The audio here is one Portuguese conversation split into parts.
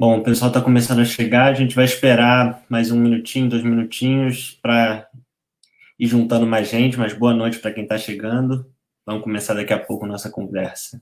Bom, o pessoal está começando a chegar, a gente vai esperar mais um minutinho, 2 minutinhos, para ir juntando mais gente, mas boa noite para quem está chegando. Vamos começar daqui a pouco a nossa conversa.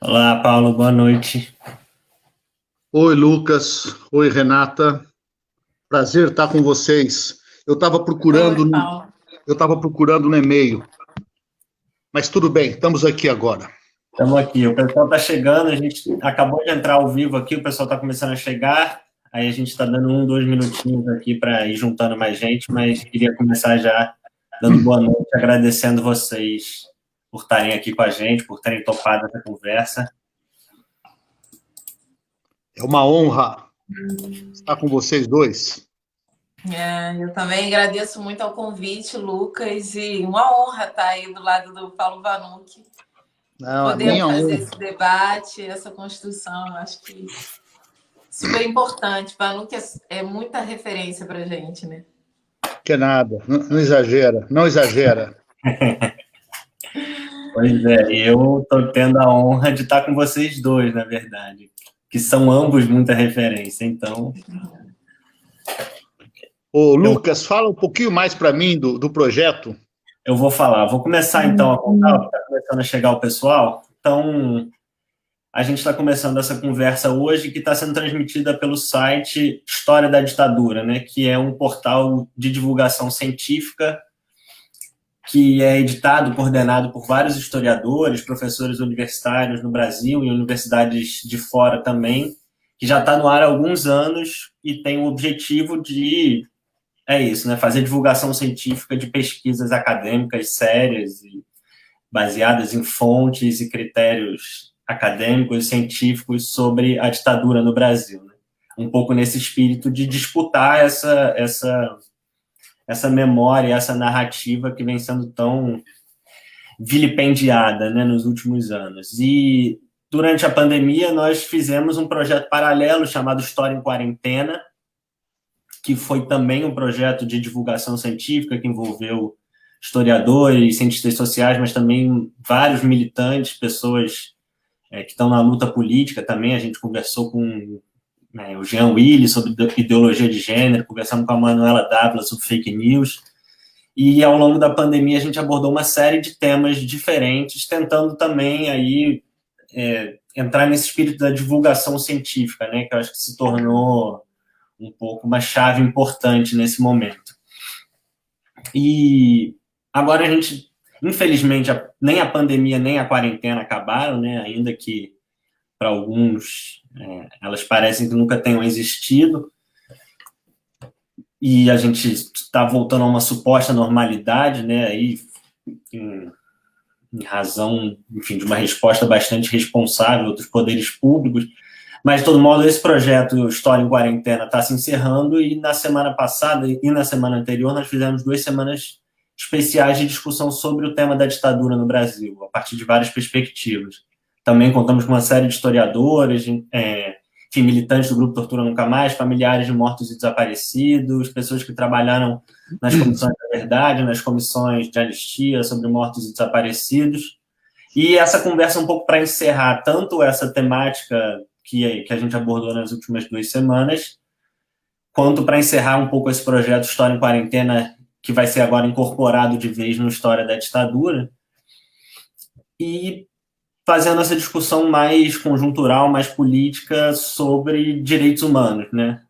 Olá, Paulo, boa noite. Oi, Lucas. Oi, Renata. Prazer estar com vocês. Eu estava procurando, no e-mail, mas tudo bem, estamos aqui agora. Estamos aqui, o pessoal está chegando, a gente acabou de entrar ao vivo aqui, o pessoal está começando a chegar, aí a gente está dando 2 minutinhos aqui para ir juntando mais gente, mas queria começar já dando boa noite, agradecendo vocês por estarem aqui com a gente, por terem topado essa conversa. É uma honra estar com vocês dois. Eu também agradeço muito ao convite, Lucas, e uma honra estar aí do lado do Paulo Vanucchi. Poder fazer esse debate, essa construção, acho que super importante. Vanucchi é muita referência para a gente, né? Que nada, não exagera, não exagera. Pois é, eu estou tendo a honra de estar com vocês dois, na verdade, que são ambos muita referência, então... Ô, Lucas, fala um pouquinho mais para mim do projeto. Eu vou falar. Vou começar, então, a contar, está começando a chegar o pessoal. Então, a gente está começando essa conversa hoje, que está sendo transmitida pelo site História da Ditadura, né, que é um portal de divulgação científica que é editado, coordenado por vários historiadores, professores universitários no Brasil e universidades de fora também, que já está no ar há alguns anos e tem o objetivo de... É isso, né? Fazer divulgação científica de pesquisas acadêmicas sérias e baseadas em fontes e critérios acadêmicos e científicos sobre a ditadura no Brasil, né? Um pouco nesse espírito de disputar essa memória, essa narrativa que vem sendo tão vilipendiada, né, nos últimos anos. E durante a pandemia nós fizemos um projeto paralelo chamado História em Quarentena, que foi também um projeto de divulgação científica que envolveu historiadores, cientistas sociais, mas também vários militantes, pessoas que estão na luta política também. A gente conversou com o Jean Willis sobre ideologia de gênero, conversamos com a Manuela Dávila sobre fake news, e ao longo da pandemia a gente abordou uma série de temas diferentes, tentando também aí entrar nesse espírito da divulgação científica, né, que eu acho que se tornou um pouco uma chave importante nesse momento. E agora a gente, infelizmente, nem a pandemia nem a quarentena acabaram, né? Ainda que para alguns elas parecem que nunca tenham existido, e a gente está voltando a uma suposta normalidade, né? Aí, em razão, enfim, de uma resposta bastante responsável dos poderes públicos. Mas, de todo modo, esse projeto História em Quarentena está se encerrando, e na semana passada e na semana anterior nós fizemos 2 semanas especiais de discussão sobre o tema da ditadura no Brasil, a partir de várias perspectivas. Também contamos com uma série de historiadores, enfim, militantes do Grupo Tortura Nunca Mais, familiares de mortos e desaparecidos, pessoas que trabalharam nas comissões da verdade, nas comissões de anistia sobre mortos e desaparecidos. E essa conversa um pouco para encerrar tanto essa temática que a gente abordou nas últimas 2 semanas, quanto para encerrar um pouco esse projeto História em Quarentena, que vai ser agora incorporado de vez no História da Ditadura, e fazendo essa discussão mais conjuntural, mais política, sobre direitos humanos, né?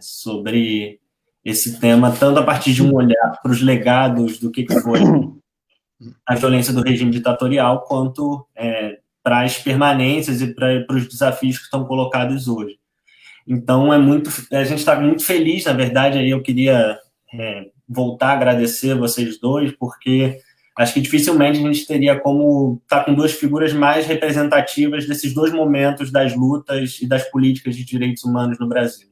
Sobre esse tema, tanto a partir de um olhar para os legados do que foi a violência do regime ditatorial, quanto para as permanências e para os desafios que estão colocados hoje. Então, a gente está muito feliz, na verdade. Aí eu queria voltar a agradecer vocês dois, porque acho que dificilmente a gente teria como estar com duas figuras mais representativas desses dois momentos das lutas e das políticas de direitos humanos no Brasil.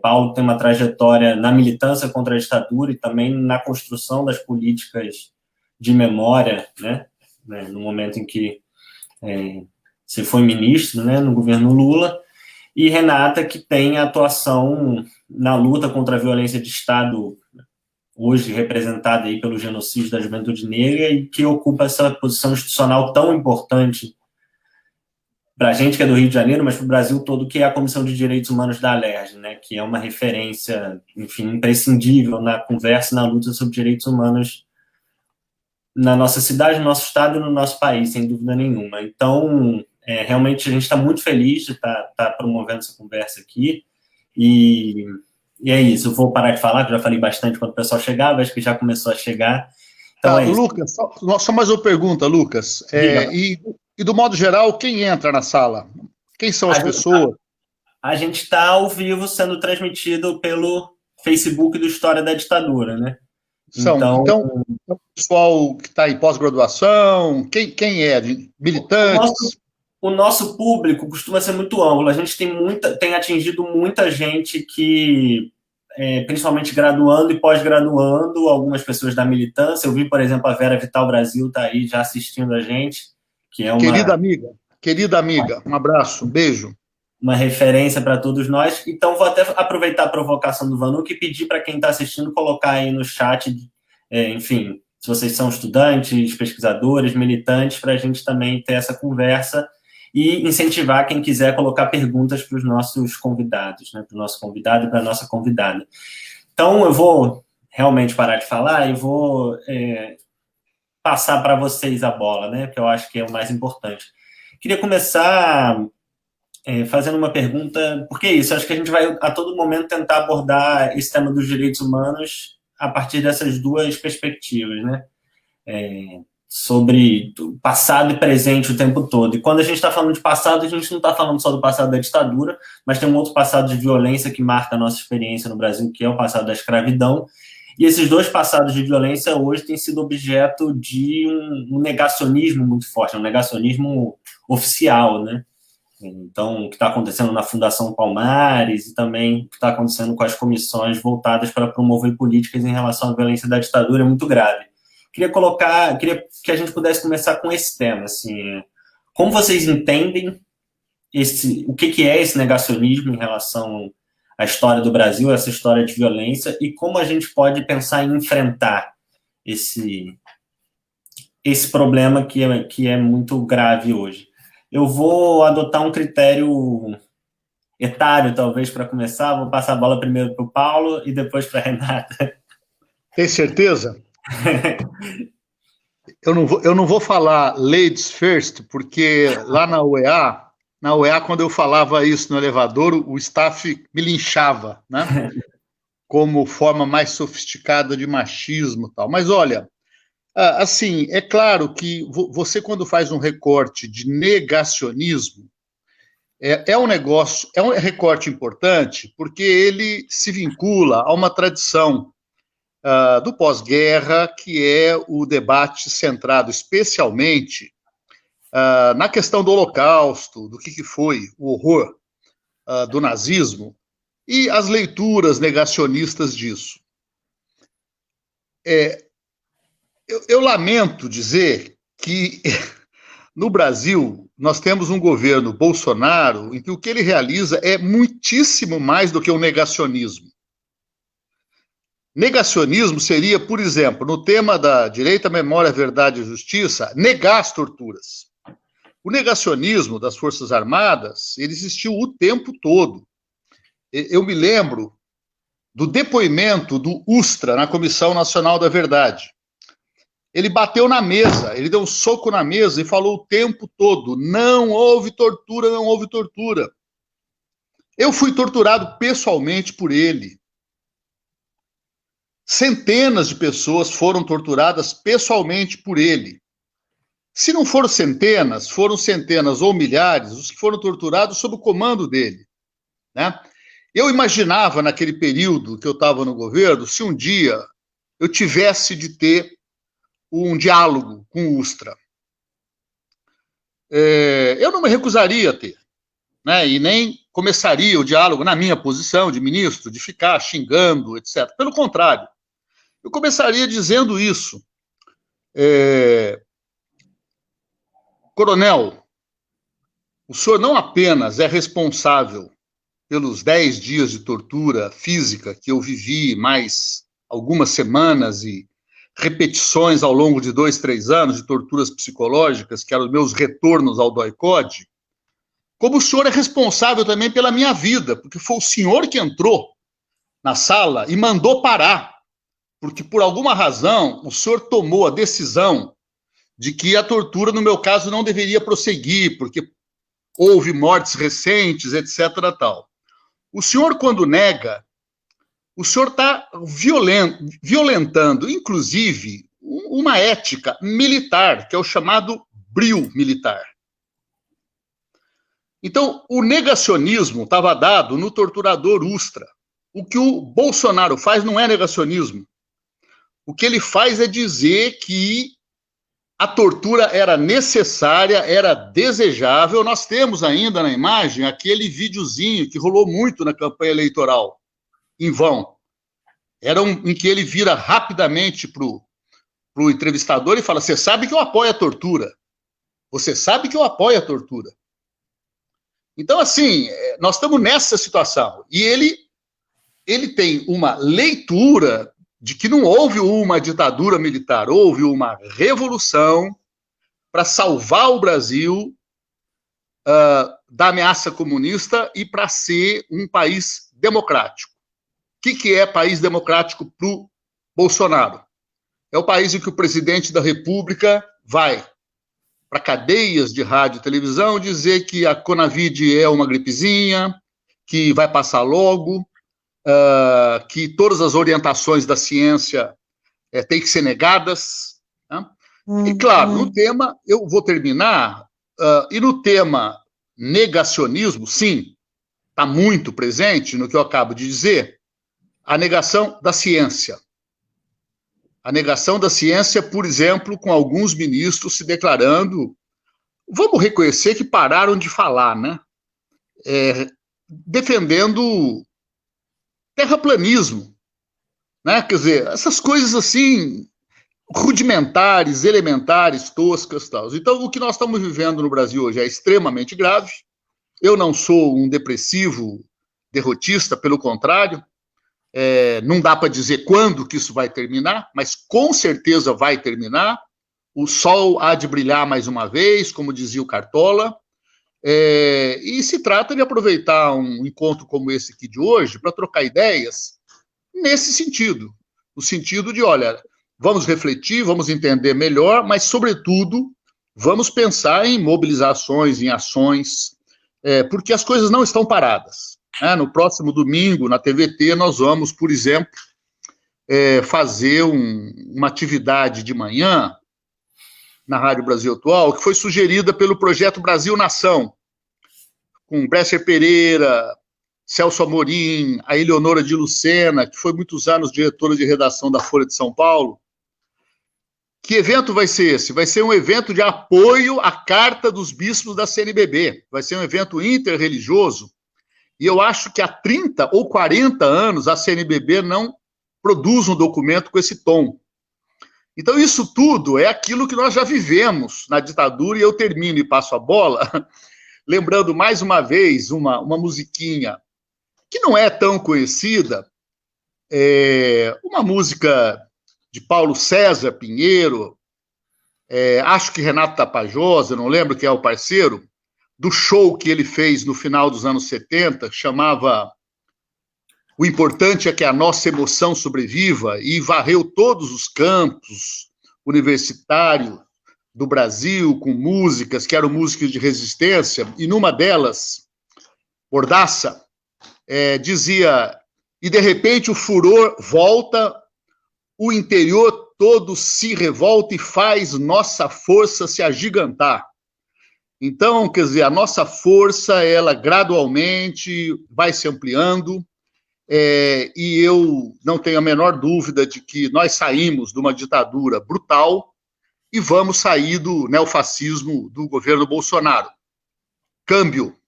Paulo tem uma trajetória na militância contra a ditadura e também na construção das políticas de memória, né, no momento em que você foi ministro, né, no governo Lula, e Renata, que tem atuação na luta contra a violência de Estado, hoje representada aí pelo genocídio da juventude negra, e que ocupa essa posição institucional tão importante para a gente que é do Rio de Janeiro, mas para o Brasil todo, que é a Comissão de Direitos Humanos da Alerj, né, que é uma referência, enfim, imprescindível na conversa e na luta sobre direitos humanos na nossa cidade, no nosso estado e no nosso país, sem dúvida nenhuma. Então, realmente a gente está muito feliz de estar promovendo essa conversa aqui, e é isso. Eu vou parar de falar, que eu já falei bastante quando o pessoal chegava, acho que já começou a chegar. Então, Lucas, só mais uma pergunta, Lucas. E do modo geral, quem entra na sala? Quem são as pessoas? A gente está ao vivo sendo transmitido pelo Facebook do História da Ditadura, né? Então o pessoal que está em pós-graduação, quem é? Militantes? O nosso público costuma ser muito amplo. A gente tem atingido muita gente que, principalmente graduando e pós-graduando, algumas pessoas da militância. Eu vi, por exemplo, a Vera Vital Brasil está aí já assistindo a gente, que é uma... Querida amiga, um abraço, um beijo. Uma referência para todos nós. Então, vou até aproveitar a provocação do Vanuc e pedir para quem está assistindo colocar aí no chat, enfim, se vocês são estudantes, pesquisadores, militantes, para a gente também ter essa conversa e incentivar quem quiser colocar perguntas para os nossos convidados, né, para o nosso convidado e para a nossa convidada. Então, eu vou realmente parar de falar e vou passar para vocês a bola, né, que eu acho que é o mais importante. Queria começar fazendo uma pergunta, porque é isso, acho que a gente vai a todo momento tentar abordar esse tema dos direitos humanos a partir dessas duas perspectivas, né? Sobre passado e presente o tempo todo. E quando a gente está falando de passado, a gente não está falando só do passado da ditadura, mas tem um outro passado de violência que marca a nossa experiência no Brasil, que é o passado da escravidão. E esses dois passados de violência hoje têm sido objeto de um negacionismo muito forte, um negacionismo oficial, né? Então, o que está acontecendo na Fundação Palmares e também o que está acontecendo com as comissões voltadas para promover políticas em relação à violência da ditadura é muito grave. Queria que a gente pudesse começar com esse tema, assim, como vocês entendem o que é esse negacionismo em relação à história do Brasil, essa história de violência, e como a gente pode pensar em enfrentar esse problema que é muito grave hoje. Eu vou adotar um critério etário, talvez, para começar. Vou passar a bola primeiro para o Paulo e depois para a Renata. Tem certeza? Eu não vou falar ladies first, porque lá na UEA, quando eu falava isso no elevador, o staff me linchava, né? Como forma mais sofisticada de machismo e tal. Mas, olha, assim, é claro que você, quando faz um recorte de negacionismo, é um recorte importante, porque ele se vincula a uma tradição do pós-guerra, que é o debate centrado especialmente na questão do Holocausto, do que foi o horror do nazismo, e as leituras negacionistas disso. Eu lamento dizer que, no Brasil, nós temos um governo Bolsonaro em que o que ele realiza é muitíssimo mais do que um negacionismo. Negacionismo seria, por exemplo, no tema da direito à memória, verdade e justiça, negar as torturas. O negacionismo das Forças Armadas, ele existiu o tempo todo. Eu me lembro do depoimento do Ustra na Comissão Nacional da Verdade. Ele bateu na mesa, ele deu um soco na mesa e falou o tempo todo: não houve tortura, não houve tortura. Eu fui torturado pessoalmente por ele. Centenas de pessoas foram torturadas pessoalmente por ele. Se não foram centenas ou milhares os que foram torturados sob o comando dele, né? Eu imaginava, naquele período que eu estava no governo, se um dia eu tivesse de ter um diálogo com o Ustra. Eu não me recusaria a ter, né? E nem começaria o diálogo na minha posição de ministro, de ficar xingando, etc. Pelo contrário, eu começaria dizendo isso. Coronel, o senhor não apenas é responsável pelos 10 dias de tortura física que eu vivi, mais algumas semanas e repetições ao longo de 2, 3 anos de torturas psicológicas, que eram os meus retornos ao DOI-CODE, como o senhor é responsável também pela minha vida, porque foi o senhor que entrou na sala e mandou parar, porque por alguma razão o senhor tomou a decisão de que a tortura, no meu caso, não deveria prosseguir, porque houve mortes recentes, etc. tal. O senhor, quando nega, o senhor está violentando, inclusive, uma ética militar, que é o chamado bril militar. Então, o negacionismo estava dado no torturador Ustra. O que o Bolsonaro faz não é negacionismo. O que ele faz é dizer que a tortura era necessária, era desejável. Nós temos ainda na imagem aquele videozinho que rolou muito na campanha eleitoral, em vão. Era em que ele vira rapidamente para o entrevistador e fala: você sabe que eu apoio a tortura. Você sabe que eu apoio a tortura. Então, assim, nós estamos nessa situação. E ele tem uma leitura de que não houve uma ditadura militar, houve uma revolução para salvar o Brasil da ameaça comunista e para ser um país democrático. O que é país democrático para o Bolsonaro? É o país em que o presidente da República vai para cadeias de rádio e televisão dizer que a Conavid é uma gripezinha, que vai passar logo, que todas as orientações da ciência têm que ser negadas. Né? E, claro, no tema, eu vou terminar, e no tema negacionismo, sim, está muito presente no que eu acabo de dizer, a negação da ciência. A negação da ciência, por exemplo, com alguns ministros se declarando, vamos reconhecer que pararam de falar, né? Defendendo terraplanismo, né? Quer dizer, essas coisas assim, rudimentares, elementares, toscas, tal. Então, o que nós estamos vivendo no Brasil hoje é extremamente grave. Eu não sou um depressivo derrotista, pelo contrário, não dá para dizer quando que isso vai terminar, mas com certeza vai terminar. O sol há de brilhar mais uma vez, como dizia o Cartola, e se trata de aproveitar um encontro como esse aqui de hoje para trocar ideias nesse sentido, no sentido de, olha, vamos refletir, vamos entender melhor, mas, sobretudo, vamos pensar em mobilizações, em ações, porque as coisas não estão paradas. No próximo domingo, na TVT, nós vamos, por exemplo, fazer uma atividade de manhã na Rádio Brasil Atual, que foi sugerida pelo Projeto Brasil Nação, com Bresser Pereira, Celso Amorim, a Eleonora de Lucena, que foi muitos anos diretora de redação da Folha de São Paulo. Que evento vai ser esse? Vai ser um evento de apoio à Carta dos Bispos da CNBB. Vai ser um evento interreligioso. E eu acho que há 30 ou 40 anos a CNBB não produz um documento com esse tom. Então, isso tudo é aquilo que nós já vivemos na ditadura, e eu termino e passo a bola, lembrando mais uma vez uma musiquinha que não é tão conhecida, uma música de Paulo César Pinheiro, acho que Renato Tapajós, eu não lembro quem é o parceiro, do show que ele fez no final dos anos 70, chamava O Importante é que a Nossa Emoção Sobreviva, e varreu todos os campos universitários do Brasil com músicas que eram músicas de resistência, e numa delas, Bordaça, dizia: e de repente o furor volta, o interior todo se revolta e faz nossa força se agigantar. Então, quer dizer, a nossa força, ela gradualmente vai se ampliando, E eu não tenho a menor dúvida de que nós saímos de uma ditadura brutal e vamos sair do neofascismo do governo Bolsonaro. Câmbio.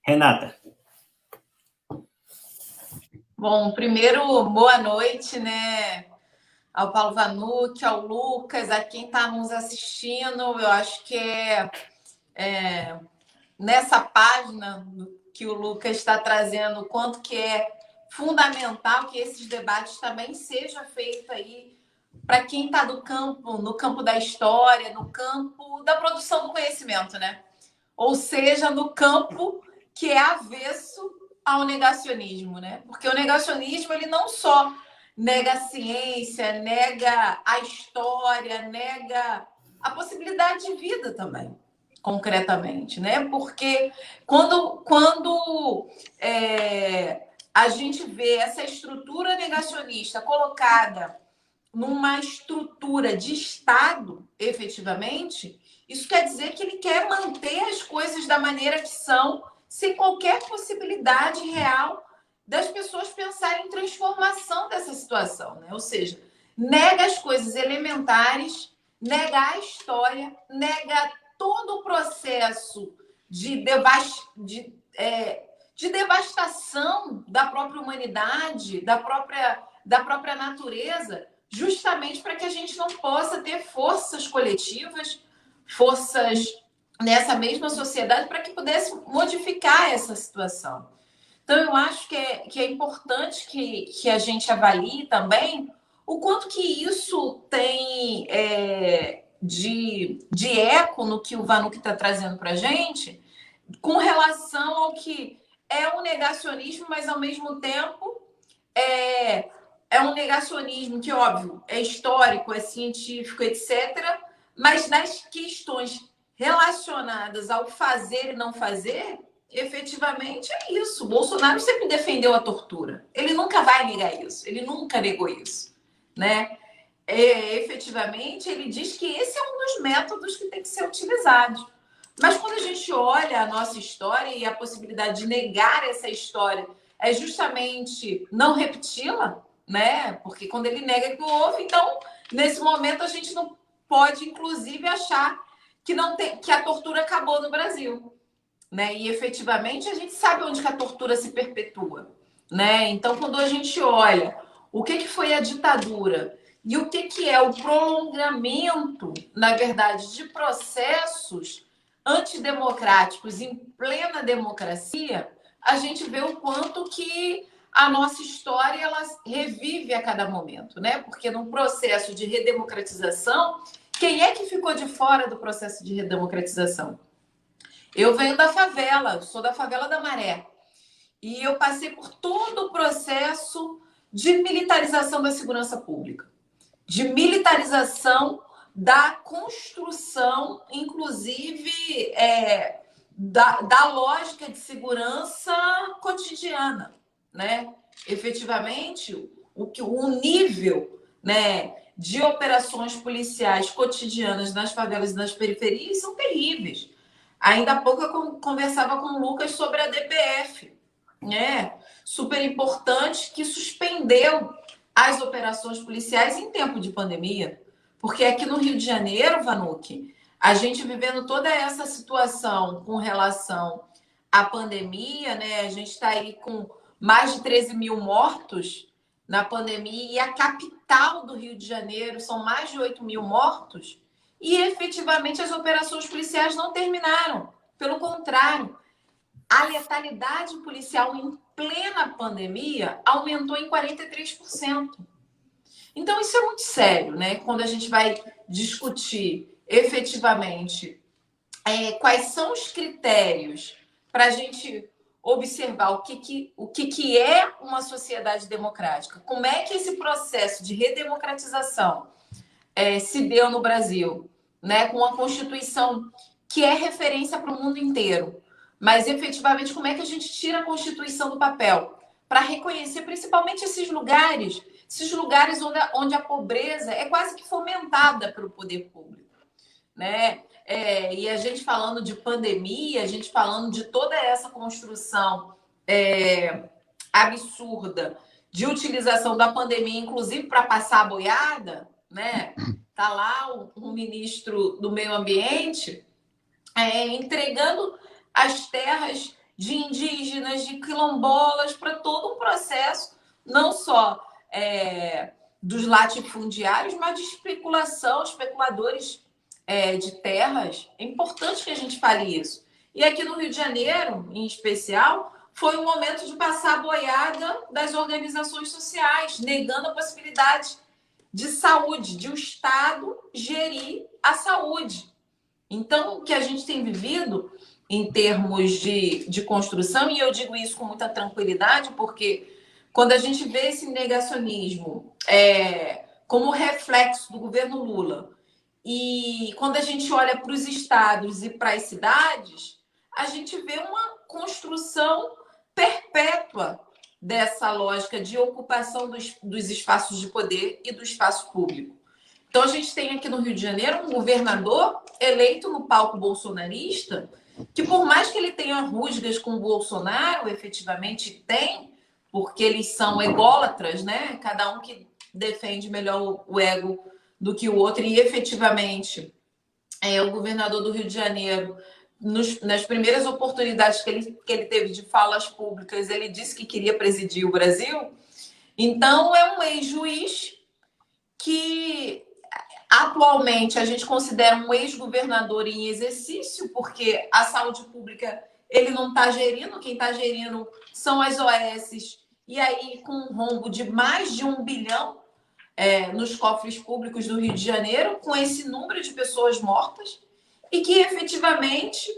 Renata. Bom, primeiro, boa noite, né, ao Paulo Vanucchi, ao Lucas, a quem está nos assistindo. Eu acho que nessa página que o Lucas está trazendo, o quanto que é fundamental que esses debates também sejam feitos aí para quem está no campo da história, no campo da produção do conhecimento, né? Ou seja, no campo que é avesso ao negacionismo, né? Porque o negacionismo, ele não só nega a ciência, nega a história, nega a possibilidade de vida também, concretamente, né? Porque quando a gente vê essa estrutura negacionista colocada numa estrutura de Estado, efetivamente, isso quer dizer que ele quer manter as coisas da maneira que são, sem qualquer possibilidade real das pessoas pensarem em transformação dessa situação, né? Ou seja, nega as coisas elementares, nega a história, nega todo o processo de devastação da própria humanidade, da própria natureza, justamente para que a gente não possa ter forças coletivas, forças nessa mesma sociedade, para que pudesse modificar essa situação. Então, eu acho que é importante que a gente avalie também o quanto que isso tem de eco no que o Vanucchi está trazendo para a gente, com relação ao que é um negacionismo, mas, ao mesmo tempo, é um negacionismo que, óbvio, é histórico, é científico, etc., mas nas questões relacionadas ao fazer e não fazer, efetivamente é isso. O Bolsonaro sempre defendeu a tortura. Ele nunca vai negar isso. Ele nunca negou isso, né? Efetivamente, ele diz que esse é um dos métodos que tem que ser utilizado. Mas quando a gente olha a nossa história e a possibilidade de negar essa história é justamente não repeti-la, né? Porque quando ele nega que houve, então, nesse momento, a gente não pode, inclusive, achar que a tortura acabou no Brasil, né? E, efetivamente, a gente sabe onde que a tortura se perpetua, né? Então, quando a gente olha o que foi a ditadura e o que é o prolongamento, na verdade, de processos antidemocráticos em plena democracia, a gente vê o quanto que a nossa história ela revive a cada momento, né? Porque num processo de redemocratização, quem é que ficou de fora do processo de redemocratização? Eu venho da favela, sou da favela da Maré. E eu passei por todo o processo de militarização da segurança pública, de militarização da construção, inclusive, da lógica de segurança cotidiana, né? Efetivamente, o nível, né, de operações policiais cotidianas nas favelas e nas periferias são terríveis. Ainda há pouco eu conversava com o Lucas sobre a DPF, né? Super importante, que suspendeu as operações policiais em tempo de pandemia. Porque aqui no Rio de Janeiro, Vanucchi, a gente vivendo toda essa situação com relação à pandemia, né? A gente está aí com mais de 13 mil mortos na pandemia e a capital do Rio de Janeiro são mais de 8 mil mortos e efetivamente as operações policiais não terminaram. Pelo contrário, a letalidade policial em plena pandemia aumentou em 43%. Então, isso é muito sério, né? Quando a gente vai discutir efetivamente quais são os critérios para a gente observar o que é uma sociedade democrática, como é que esse processo de redemocratização se deu no Brasil, né? Com uma Constituição que é referência para o mundo inteiro. Mas, efetivamente, como é que a gente tira a Constituição do papel? Para reconhecer, principalmente, esses lugares onde a pobreza é quase que fomentada pelo poder público, né? E a gente falando de pandemia, a gente falando de toda essa construção absurda de utilização da pandemia, inclusive para passar a boiada, né? Tá lá um ministro do Meio Ambiente entregando as terras de indígenas, de quilombolas, para todo um processo, não só dos latifundiários, mas de especulação, especuladores de terras. É importante que a gente fale isso. E aqui no Rio de Janeiro, em especial, foi um momento de passar a boiada das organizações sociais, negando a possibilidade de saúde, de o Estado gerir a saúde. Então, o que a gente tem vivido em termos de construção, e eu digo isso com muita tranquilidade, porque quando a gente vê esse negacionismo como reflexo do governo Lula, e quando a gente olha para os estados e para as cidades, a gente vê uma construção perpétua dessa lógica de ocupação dos espaços de poder e do espaço público. Então, a gente tem aqui no Rio de Janeiro um governador eleito no palco bolsonarista, que por mais que ele tenha rusgas com o Bolsonaro, efetivamente tem, porque eles são ególatras, né? Cada um que defende melhor o ego do que o outro, e efetivamente o governador do Rio de Janeiro, nas primeiras oportunidades que ele teve de falas públicas, ele disse que queria presidir o Brasil. Então, é um ex-juiz que atualmente a gente considera um ex-governador em exercício, porque a saúde pública ele não está gerindo, quem está gerindo são as OS, e aí com um rombo de mais de 1 bilhão nos cofres públicos do Rio de Janeiro, com esse número de pessoas mortas, e que efetivamente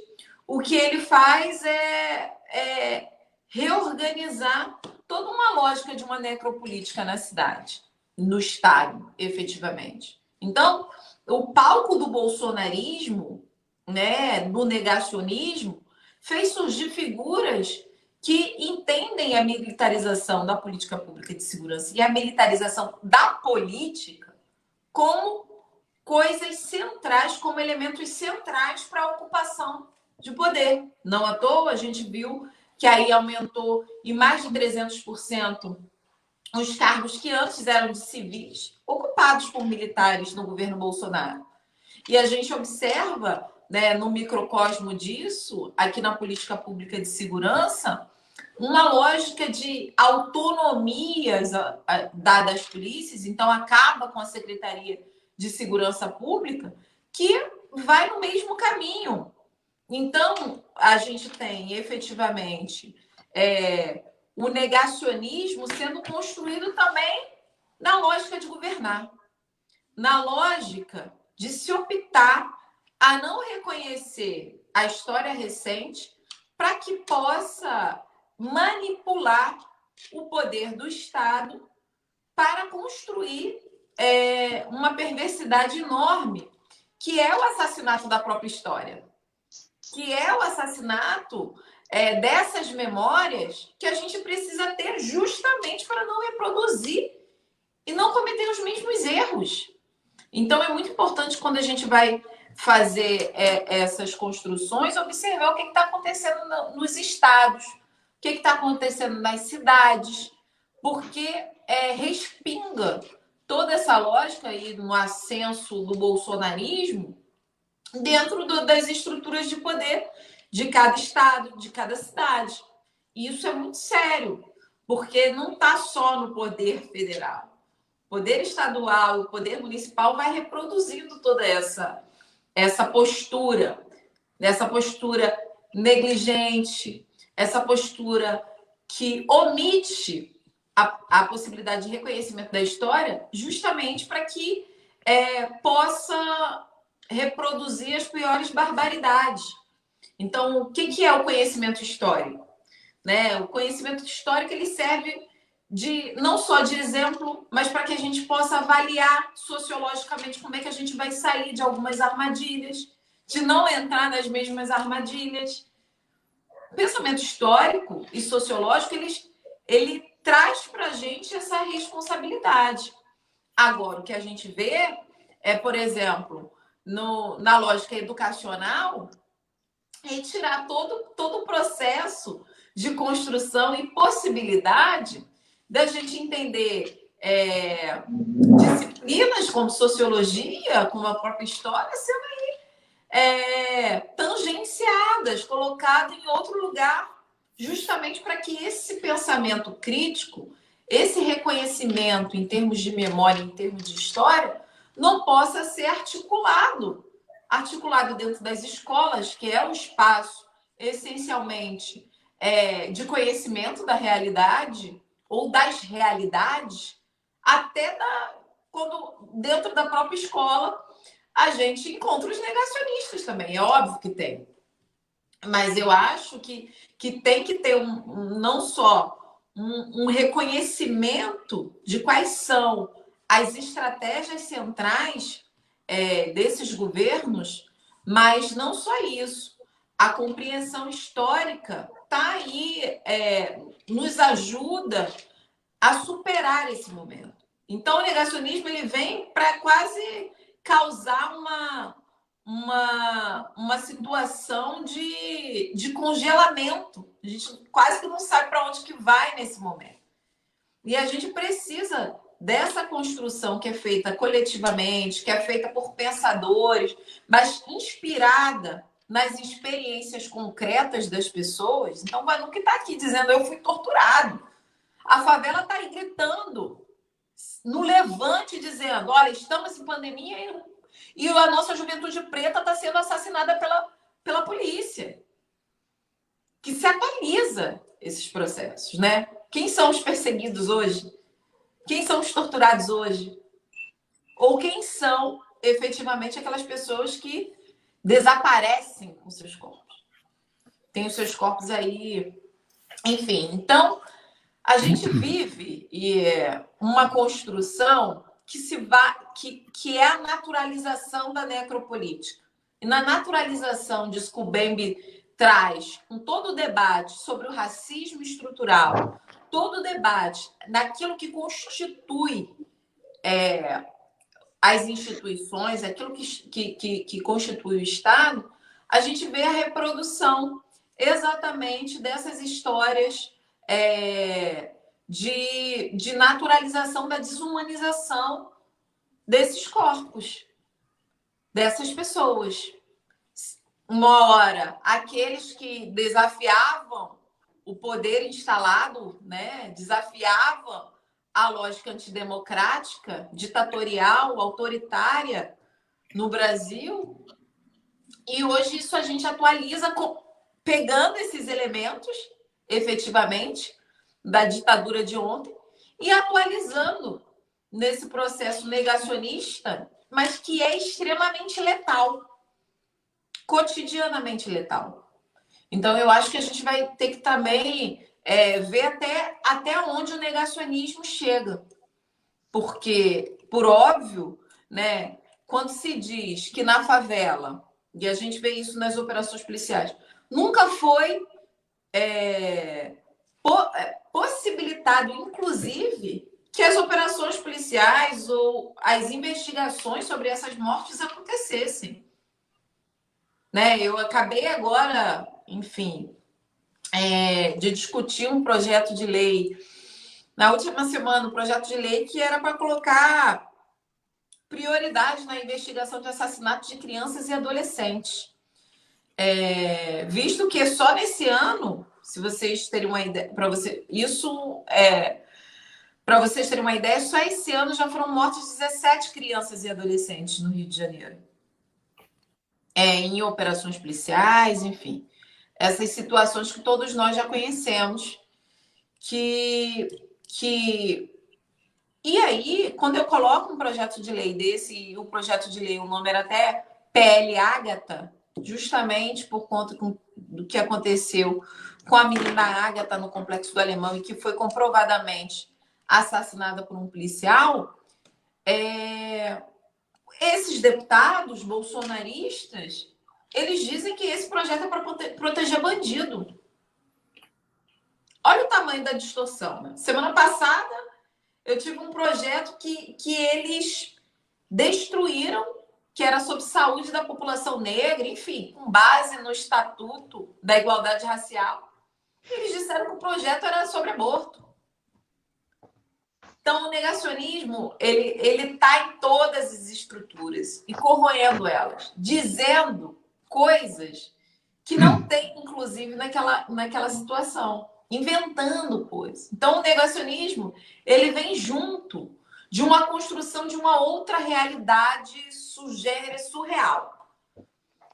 o que ele faz é reorganizar toda uma lógica de uma necropolítica na cidade, no Estado, efetivamente. Então, o palco do bolsonarismo, né, do negacionismo, fez surgir figuras que entendem a militarização da política pública de segurança e a militarização da política como coisas centrais, como elementos centrais para a ocupação de poder. Não à toa, a gente viu que aí aumentou em mais de 300% os cargos que antes eram de civis, ocupados por militares no governo Bolsonaro. E a gente observa, né, no microcosmo disso, aqui na política pública de segurança, uma lógica de autonomias dada às polícias, então acaba com a Secretaria de Segurança Pública, que vai no mesmo caminho. Então, a gente tem efetivamente o negacionismo sendo construído também na lógica de governar, na lógica de se optar a não reconhecer a história recente para que possa manipular o poder do Estado para construir uma perversidade enorme, que é o assassinato da própria história, que é o assassinato dessas memórias que a gente precisa ter justamente para não reproduzir e não cometer os mesmos erros. Então, é muito importante, quando a gente vai fazer essas construções, observar o que está acontecendo nos estados, o que está acontecendo nas cidades, porque respinga toda essa lógica aí no ascenso do bolsonarismo dentro das estruturas de poder de cada estado, de cada cidade. E isso é muito sério, porque não está só no poder federal. O poder estadual, o poder municipal vai reproduzindo toda essa postura negligente, essa postura que omite a possibilidade de reconhecimento da história, justamente para que possa reproduzir as piores barbaridades. Então, o que é o conhecimento histórico? Né? O conhecimento histórico ele serve não só de exemplo, mas para que a gente possa avaliar sociologicamente como é que a gente vai sair de algumas armadilhas, de não entrar nas mesmas armadilhas. O pensamento histórico e sociológico, ele traz para a gente essa responsabilidade. Agora, o que a gente vê por exemplo, na lógica educacional, retirar todo o processo de construção e possibilidade da gente entender disciplinas como sociologia, como a própria história, sendo tangenciadas, colocadas em outro lugar, justamente para que esse pensamento crítico, esse reconhecimento em termos de memória, em termos de história, não possa ser articulado dentro das escolas, que é um espaço essencialmente de conhecimento da realidade ou das realidades, até quando dentro da própria escola a gente encontra os negacionistas também, é óbvio que tem. Mas eu acho que tem que ter não só um reconhecimento de quais são as estratégias centrais desses governos, mas não só isso. A compreensão histórica está aí, nos ajuda a superar esse momento. Então, o negacionismo ele vem para quase causar uma situação de congelamento. A gente quase que não sabe para onde que vai nesse momento. E a gente precisa dessa construção que é feita coletivamente, que é feita por pensadores, mas inspirada nas experiências concretas das pessoas. Então, o Vanuc está aqui dizendo, eu fui torturado. A favela está aí gritando, no levante, dizendo, olha, estamos em pandemia e a nossa juventude preta está sendo assassinada pela polícia, que se atualiza esses processos, né? Quem são os perseguidos hoje? Quem são os torturados hoje? Ou quem são, efetivamente, aquelas pessoas que desaparecem com seus corpos? Tem os seus corpos aí, enfim. Então, a gente vive uma construção que é a naturalização da necropolítica. E na naturalização disso que o Bembe traz, com todo o debate sobre o racismo estrutural, todo o debate daquilo que constitui as instituições, aquilo que constitui o Estado, a gente vê a reprodução exatamente dessas histórias de naturalização da desumanização desses corpos, dessas pessoas. Uma hora, aqueles que desafiavam o poder instalado, né, desafiavam a lógica antidemocrática, ditatorial, autoritária no Brasil, e hoje isso a gente atualiza pegando esses elementos, efetivamente, da ditadura de ontem, e atualizando nesse processo negacionista, mas que é extremamente letal, cotidianamente letal. Então, eu acho que a gente vai ter que também ver até onde o negacionismo chega. Porque, por óbvio, né, quando se diz que na favela, e a gente vê isso nas operações policiais, nunca foi possibilitado, inclusive, que as operações policiais ou as investigações sobre essas mortes acontecessem. Né? Eu acabei agora, enfim, de discutir um projeto de lei, na última semana, um projeto de lei que era para colocar prioridade na investigação de assassinatos de crianças e adolescentes. Visto que só nesse ano, se vocês terem uma ideia, para vocês terem uma ideia, só esse ano já foram mortas 17 crianças e adolescentes no Rio de Janeiro. Em operações policiais, enfim. Essas situações que todos nós já conhecemos. E aí, quando eu coloco um projeto de lei desse, o projeto de lei, o nome era até PL Ágata, justamente por conta do que aconteceu com a menina Ágata no Complexo do Alemão e que foi comprovadamente assassinada por um policial, esses deputados bolsonaristas, eles dizem que esse projeto é para proteger bandido. Olha o tamanho da distorção. Né? Semana passada, eu tive um projeto que eles destruíram, que era sobre saúde da população negra, enfim, com base no Estatuto da Igualdade Racial. Eles disseram que o projeto era sobre aborto. Então, o negacionismo, ele está em todas as estruturas e corroendo elas, dizendo coisas que não tem, inclusive, naquela situação, inventando coisas. Então, o negacionismo, ele vem junto de uma construção de uma outra realidade sugênere surreal.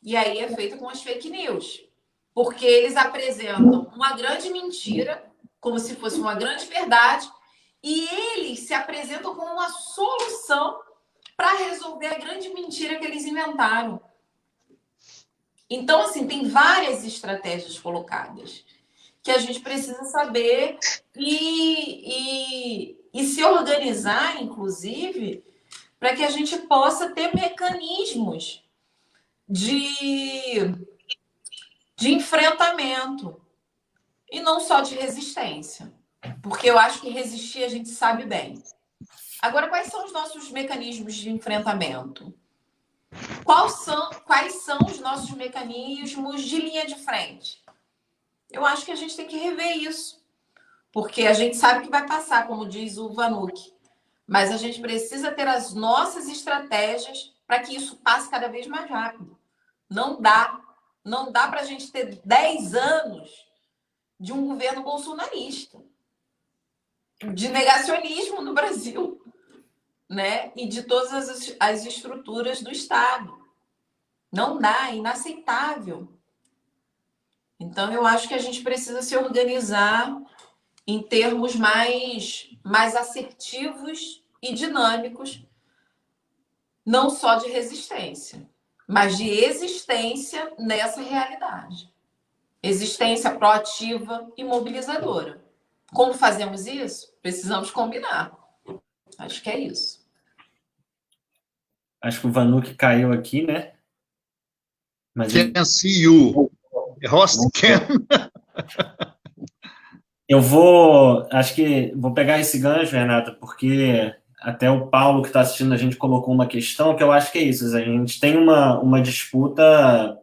E aí é feito com as fake news, porque eles apresentam uma grande mentira, como se fosse uma grande verdade, e eles se apresentam como uma solução para resolver a grande mentira que eles inventaram. Então, assim, tem várias estratégias colocadas que a gente precisa saber e se organizar, inclusive, para que a gente possa ter mecanismos de enfrentamento e não só de resistência. Porque eu acho que resistir a gente sabe bem. Agora, quais são os nossos mecanismos de enfrentamento? Quais são os nossos mecanismos de linha de frente? Eu acho que a gente tem que rever isso. Porque a gente sabe que vai passar, como diz o Vanucci. Mas a gente precisa ter as nossas estratégias para que isso passe cada vez mais rápido. Não dá. Não dá para a gente ter 10 anos de um governo bolsonarista, de negacionismo no Brasil, né? E de todas as estruturas do Estado. Não dá, é inaceitável. Então, eu acho que a gente precisa se organizar em termos mais assertivos e dinâmicos, não só de resistência, mas de existência nessa realidade. Existência proativa e mobilizadora. Como fazemos isso? Precisamos combinar. Acho que é isso. Acho que o Vanucci caiu aqui, né? Mas can see you. Host can. Acho que vou pegar esse gancho, Renata, porque até o Paulo que está assistindo a gente colocou uma questão que eu acho que é isso. A gente tem uma disputa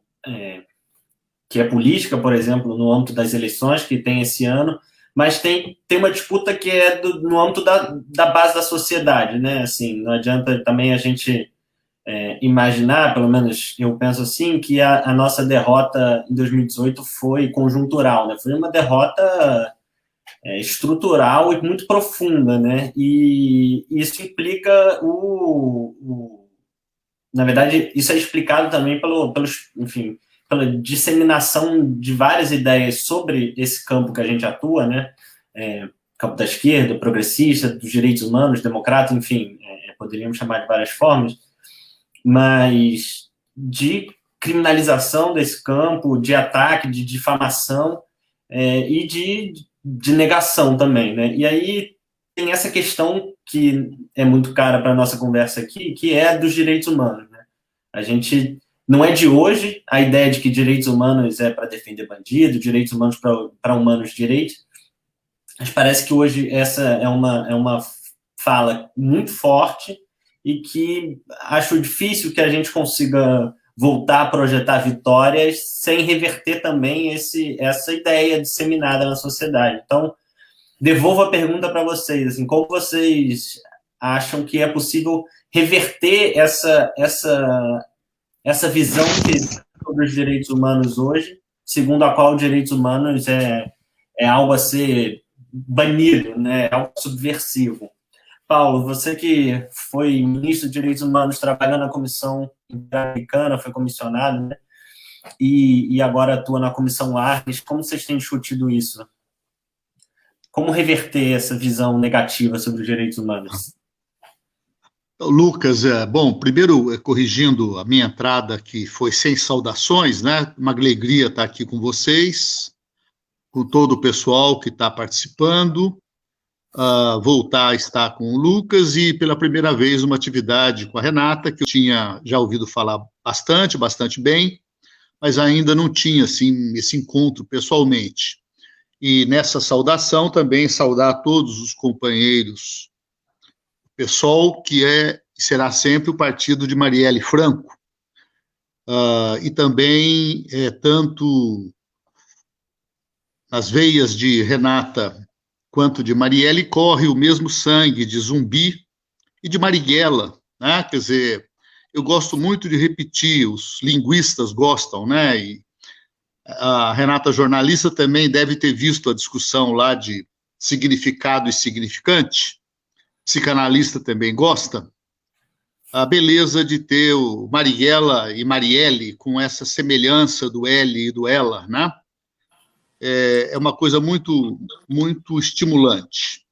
que é política, por exemplo, no âmbito das eleições que tem esse ano, mas tem uma disputa que é no âmbito da base da sociedade, né? Assim, não adianta também a gente imaginar, pelo menos eu penso assim, que a nossa derrota em 2018 foi conjuntural, né? Foi uma derrota estrutural e muito profunda, né? E isso implica na verdade, isso é explicado também enfim, pela disseminação de várias ideias sobre esse campo que a gente atua, né? Campo da esquerda, progressista, dos direitos humanos, democrata, enfim, poderíamos chamar de várias formas, mas de criminalização desse campo, de ataque, de difamação e de negação também, né? E aí tem essa questão que é muito cara para a nossa conversa aqui, que é dos direitos humanos, né? A gente não é de hoje a ideia de que direitos humanos é para defender bandido, direitos humanos para humanos direitos, mas parece que hoje essa é uma fala muito forte e que acho difícil que a gente consiga voltar a projetar vitórias sem reverter também essa ideia disseminada na sociedade. Então, devolvo a pergunta para vocês, assim, como vocês acham que é possível reverter essa visão que existe sobre os direitos humanos hoje, segundo a qual os direitos humanos é algo a ser banido, né? É algo subversivo. Paulo, você que foi ministro de Direitos Humanos, trabalhando na Comissão Interamericana, foi comissionado, né? E agora atua na Comissão Arnes, como vocês têm discutido isso? Como reverter essa visão negativa sobre os direitos humanos? Lucas, bom, primeiro, corrigindo a minha entrada, que foi sem saudações, né? Uma alegria estar aqui com vocês, com todo o pessoal que está participando, voltar a estar com o Lucas e, pela primeira vez, uma atividade com a Renata, que eu tinha já ouvido falar bastante bem, mas ainda não tinha, assim, esse encontro pessoalmente. E nessa saudação também saudar todos os companheiros PSOL, que é e será sempre o partido de Marielle Franco, e também tanto nas veias de Renata quanto de Marielle corre o mesmo sangue de Zumbi e de Marighella, né? Quer dizer, eu gosto muito de repetir, os linguistas gostam, né? E a Renata, jornalista, também deve ter visto a discussão lá de significado e significante, psicanalista também gosta, a beleza de ter o Marighella e Marielle com essa semelhança do L e do ela, né? É uma coisa muito, muito estimulante.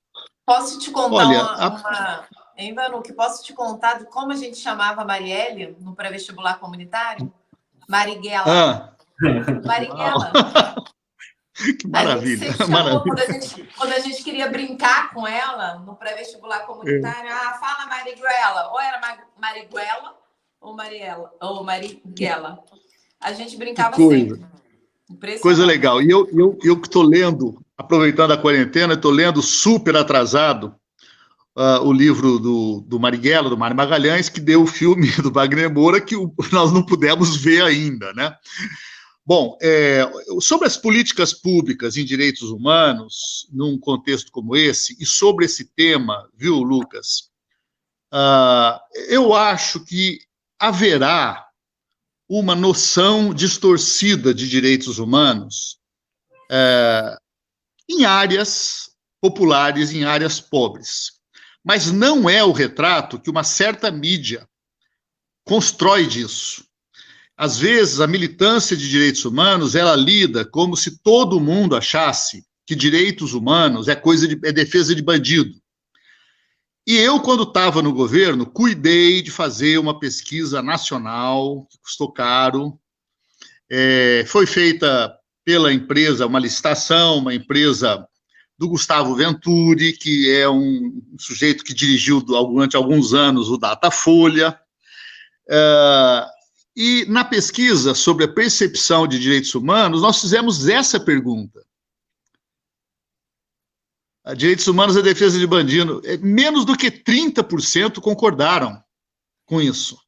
Posso te contar Hein, Vanucchi, posso te contar de como a gente chamava a Marielle no pré-vestibular comunitário? Marighella. Marighella. Que maravilha. A gente maravilha. Quando a gente queria brincar com ela no pré-vestibular comunitário, fala Marighella. Ou era Marighella ou Mariela, ou Marighella. A gente brincava sempre. Coisa legal. E eu que estou lendo, aproveitando a quarentena, estou lendo super atrasado o livro do Marighella, do Mário Magalhães, que deu o filme do Wagner Moura, que nós não pudemos ver ainda, né? Bom, sobre as políticas públicas em direitos humanos, num contexto como esse, e sobre esse tema, viu, Lucas, eu acho que haverá uma noção distorcida de direitos humanos em áreas populares, em áreas pobres. Mas não é o retrato que uma certa mídia constrói disso. Às vezes, a militância de direitos humanos, ela lida como se todo mundo achasse que direitos humanos é defesa de bandido. E eu, quando estava no governo, cuidei de fazer uma pesquisa nacional, que custou caro. Foi feita pela empresa, uma licitação, uma empresa do Gustavo Venturi, que é um sujeito que dirigiu durante alguns anos o Datafolha. E na pesquisa sobre a percepção de direitos humanos, nós fizemos essa pergunta. Direitos humanos é defesa de bandido. Menos do que 30% concordaram com isso.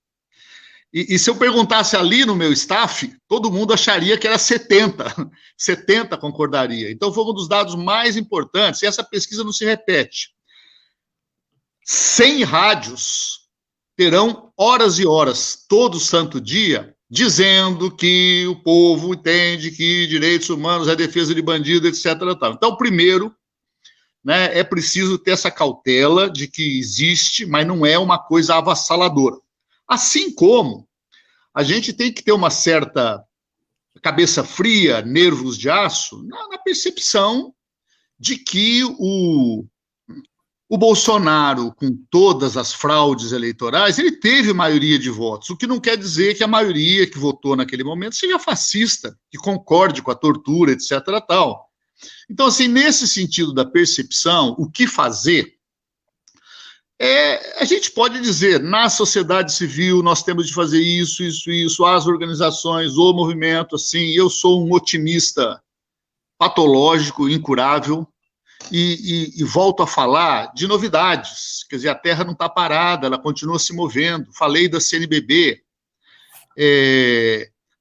E se eu perguntasse ali no meu staff, todo mundo acharia que era 70%. 70% concordaria. Então, foi um dos dados mais importantes, e essa pesquisa não se repete. 100 rádios terão horas e horas, todo santo dia, dizendo que o povo entende que direitos humanos é defesa de bandido, etc. Então, primeiro, né, é preciso ter essa cautela de que existe, mas não é uma coisa avassaladora. Assim como a gente tem que ter uma certa cabeça fria, nervos de aço, na percepção de que o Bolsonaro, com todas as fraudes eleitorais, ele teve maioria de votos, o que não quer dizer que a maioria que votou naquele momento seja fascista, que concorde com a tortura, etc. Tal. Então, assim, nesse sentido da percepção, o que fazer? A gente pode dizer, na sociedade civil, nós temos de fazer isso, as organizações, o movimento, assim, eu sou um otimista patológico, incurável, e volto a falar de novidades, quer dizer, a Terra não está parada, ela continua se movendo. Falei da CNBB,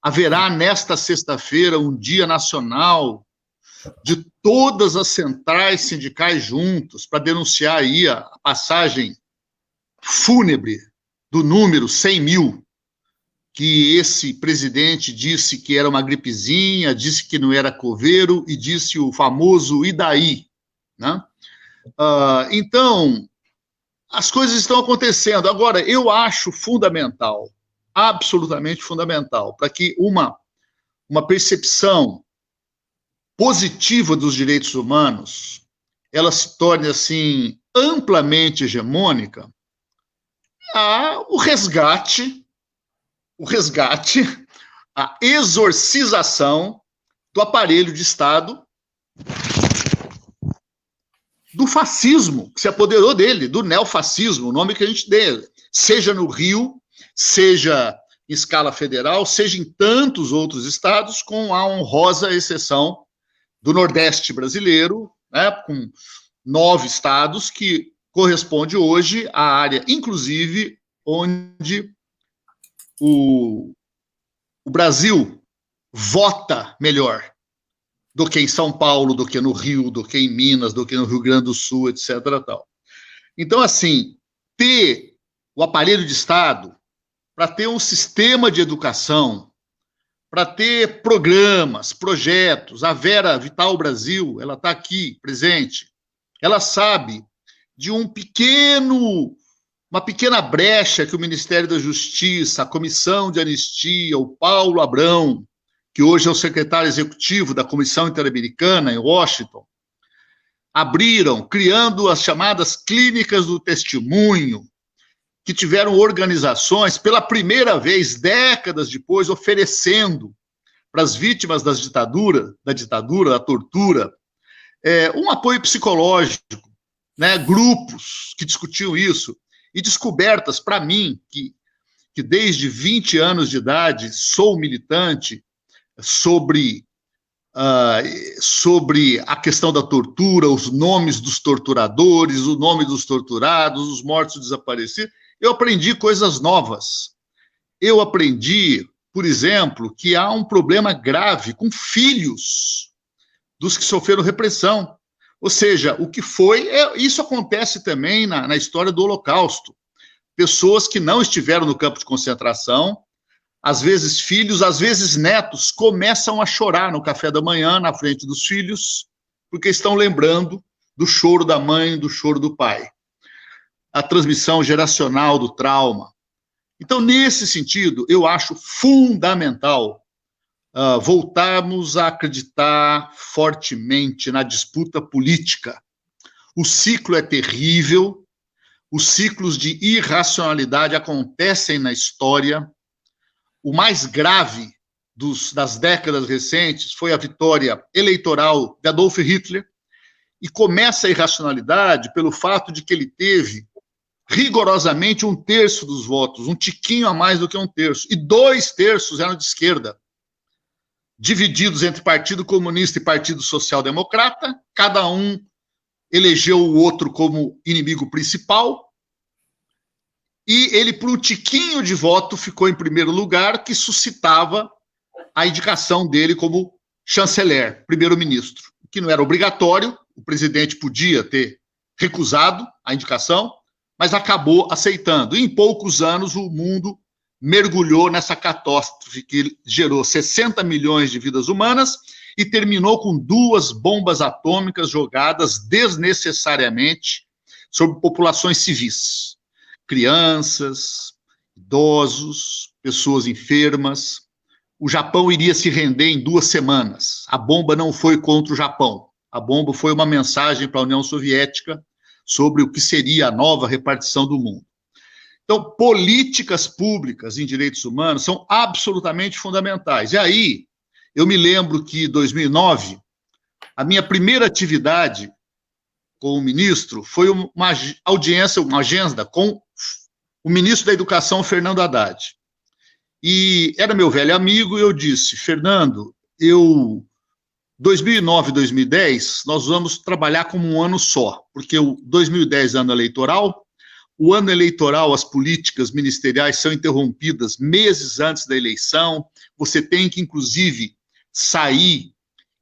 haverá nesta sexta-feira um dia nacional de todas as centrais sindicais juntos para denunciar aí a passagem fúnebre do número 100 mil, que esse presidente disse que era uma gripezinha, disse que não era coveiro e disse o famoso e daí, né? Então, as coisas estão acontecendo. Agora, eu acho fundamental, absolutamente fundamental, para que uma percepção positiva dos direitos humanos, ela se torne, assim, amplamente hegemônica, o resgate, a exorcização do aparelho de Estado, do fascismo, que se apoderou dele, do neofascismo, o nome que a gente dê, seja no Rio, seja em escala federal, seja em tantos outros estados, com a honrosa exceção do Nordeste brasileiro, né, com 9 estados, que corresponde hoje à área, inclusive, onde o Brasil vota melhor. do que em São Paulo, do que no Rio, do que em Minas, do que no Rio Grande do Sul, etc. Tal. Então, assim, ter o aparelho de Estado, para ter um sistema de educação, para ter programas, projetos, a Vera Vital Brasil, ela está aqui, presente, ela sabe de uma pequena brecha que o Ministério da Justiça, a Comissão de Anistia, o Paulo Abrão, que hoje é o secretário executivo da Comissão Interamericana em Washington, abriram, criando as chamadas clínicas do testemunho, que tiveram organizações, pela primeira vez, décadas depois, oferecendo para as vítimas da ditadura, da tortura, um apoio psicológico, né, grupos que discutiam isso, e descobertas, para mim, que desde 20 anos de idade sou militante sobre a questão da tortura, os nomes dos torturadores, o nome dos torturados, os mortos desaparecidos. Eu aprendi coisas novas. Eu aprendi, por exemplo, que há um problema grave com filhos dos que sofreram repressão. Ou seja, o que foi... isso acontece também na história do Holocausto. Pessoas que não estiveram no campo de concentração, às vezes filhos, às vezes netos, começam a chorar no café da manhã, na frente dos filhos, porque estão lembrando do choro da mãe, do choro do pai. A transmissão geracional do trauma. Então, nesse sentido, eu acho fundamental voltarmos a acreditar fortemente na disputa política. O ciclo é terrível, os ciclos de irracionalidade acontecem na história. O mais grave das décadas recentes foi a vitória eleitoral de Adolf Hitler, e começa a irracionalidade pelo fato de que ele teve rigorosamente 1/3 dos votos, um tiquinho a mais do que 1/3, e 2/3 eram de esquerda, divididos entre Partido Comunista e Partido Social Democrata, cada um elegeu o outro como inimigo principal, e ele, por um tiquinho de voto, ficou em primeiro lugar, que suscitava a indicação dele como chanceler, primeiro-ministro, que não era obrigatório, o presidente podia ter recusado a indicação, mas acabou aceitando. E em poucos anos, o mundo mergulhou nessa catástrofe que gerou 60 milhões de vidas humanas e terminou com 2 bombas atômicas jogadas desnecessariamente sobre populações civis. Crianças, idosos, pessoas enfermas. O Japão iria se render em 2 semanas. A bomba não foi contra o Japão. A bomba foi uma mensagem para a União Soviética sobre o que seria a nova repartição do mundo. Então, políticas públicas em direitos humanos são absolutamente fundamentais. E aí, eu me lembro que, em 2009, a minha primeira atividade como ministro foi uma audiência, uma agenda com o ministro da Educação, Fernando Haddad. E era meu velho amigo, e eu disse, Fernando, 2009 e 2010, nós vamos trabalhar como um ano só, porque o 2010 é ano eleitoral, o ano eleitoral, as políticas ministeriais são interrompidas meses antes da eleição, você tem que, inclusive, sair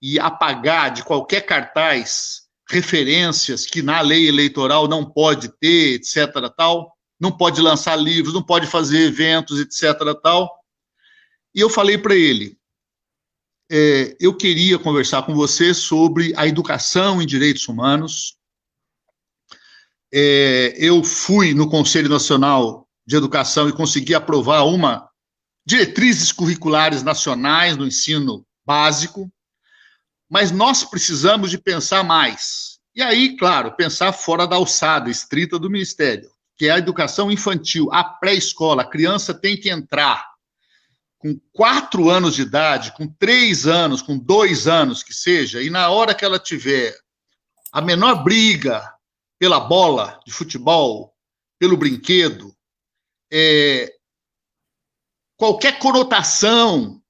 e apagar de qualquer cartaz referências que na lei eleitoral não pode ter, etc., tal, não pode lançar livros, não pode fazer eventos, etc., tal. E eu falei para ele, eu queria conversar com você sobre a educação em direitos humanos. Eu fui no Conselho Nacional de Educação e consegui aprovar diretrizes curriculares nacionais no ensino básico, mas nós precisamos de pensar mais. E aí, claro, pensar fora da alçada estrita do Ministério, que é a educação infantil, a pré-escola. A criança tem que entrar com 4 anos de idade, com 3 anos, com 2 anos que seja, e na hora que ela tiver a menor briga pela bola de futebol, pelo brinquedo, qualquer conotação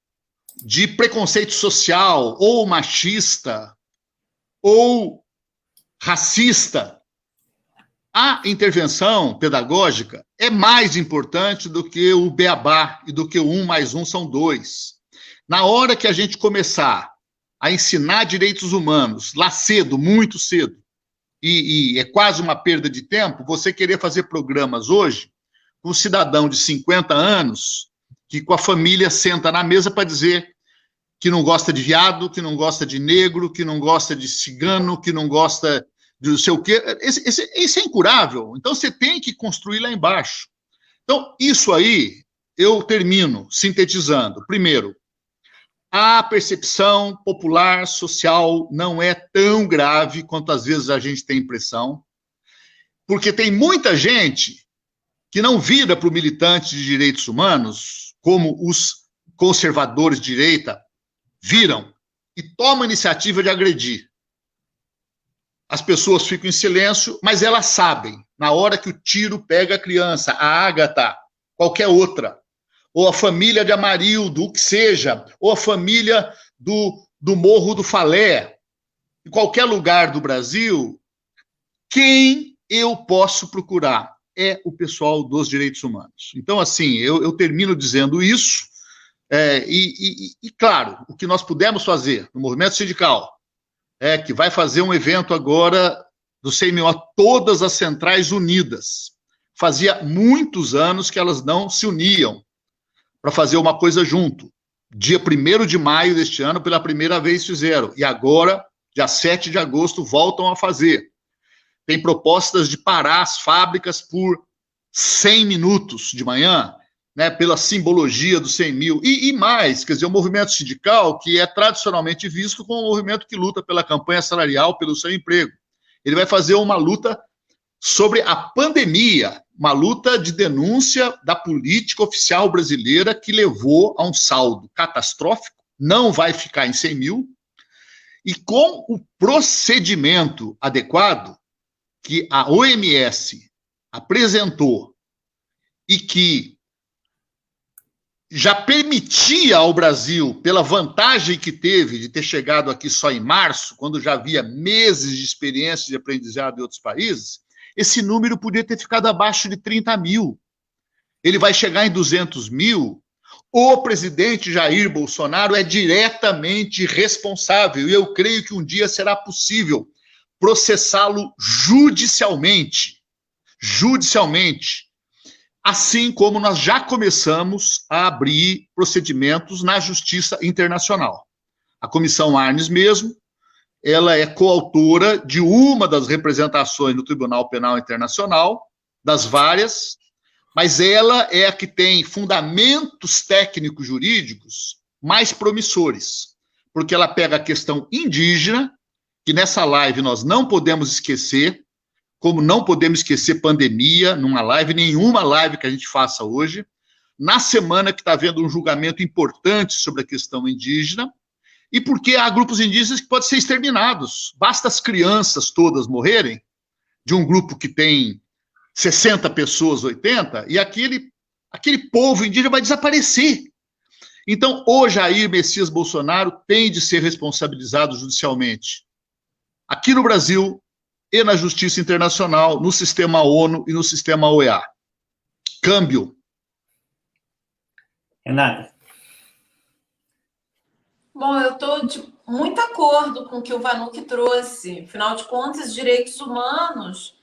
de preconceito social, ou machista, ou racista, a intervenção pedagógica é mais importante do que o beabá e do que o 1 mais 1 são 2. Na hora que a gente começar a ensinar direitos humanos lá cedo, muito cedo, e é quase uma perda de tempo, você querer fazer programas hoje com um cidadão de 50 anos que com a família senta na mesa para dizer que não gosta de viado, que não gosta de negro, que não gosta de cigano, que não gosta de não sei o quê. Esse é incurável. Então, você tem que construir lá embaixo. Então, isso aí, eu termino sintetizando. Primeiro, a percepção popular, social, não é tão grave quanto às vezes a gente tem impressão, porque tem muita gente que não vira para o militante de direitos humanos, como os conservadores de direita viram, e tomam a iniciativa de agredir. As pessoas ficam em silêncio, mas elas sabem, na hora que o tiro pega a criança, a Ágata, qualquer outra, ou a família de Amarildo, o que seja, ou a família do Morro do Falé, em qualquer lugar do Brasil, quem eu posso procurar é o pessoal dos direitos humanos. Então, assim, eu termino dizendo isso, claro, o que nós pudermos fazer no movimento sindical, que vai fazer um evento agora do CMO, todas as centrais unidas. Fazia muitos anos que elas não se uniam para fazer uma coisa junto. Dia 1º de maio deste ano, pela primeira vez fizeram. E agora, dia 7 de agosto, voltam a fazer. Tem propostas de parar as fábricas por 100 minutos de manhã, né, pela simbologia dos 100 mil. E mais, quer dizer, o movimento sindical, que é tradicionalmente visto como um movimento que luta pela campanha salarial, pelo seu emprego. Ele vai fazer uma luta sobre a pandemia, uma luta de denúncia da política oficial brasileira que levou a um saldo catastrófico, não vai ficar em 100 mil, e com o procedimento adequado que a OMS apresentou e que já permitia ao Brasil, pela vantagem que teve de ter chegado aqui só em março, quando já havia meses de experiência de aprendizado em outros países, esse número podia ter ficado abaixo de 30 mil. Ele vai chegar em 200 mil. O presidente Jair Bolsonaro é diretamente responsável, e eu creio que um dia será possível processá-lo judicialmente. Judicialmente. Assim como nós já começamos a abrir procedimentos na Justiça Internacional. A Comissão Arnes mesmo, ela é coautora de uma das representações no Tribunal Penal Internacional, das várias, mas ela é a que tem fundamentos técnicos jurídicos mais promissores, porque ela pega a questão indígena, que nessa live nós não podemos esquecer, como não podemos esquecer pandemia, numa live, nenhuma live que a gente faça hoje, na semana que está havendo um julgamento importante sobre a questão indígena, e porque há grupos indígenas que podem ser exterminados. Basta as crianças todas morrerem, de um grupo que tem 60 pessoas, 80, e aquele povo indígena vai desaparecer. Então, o Jair Messias Bolsonaro tem de ser responsabilizado judicialmente. Aqui no Brasil, e na Justiça Internacional, no sistema ONU e no sistema OEA. Câmbio. Renata. Bom, eu estou de muito acordo com o que o Vanuc trouxe. Afinal de contas, direitos humanos,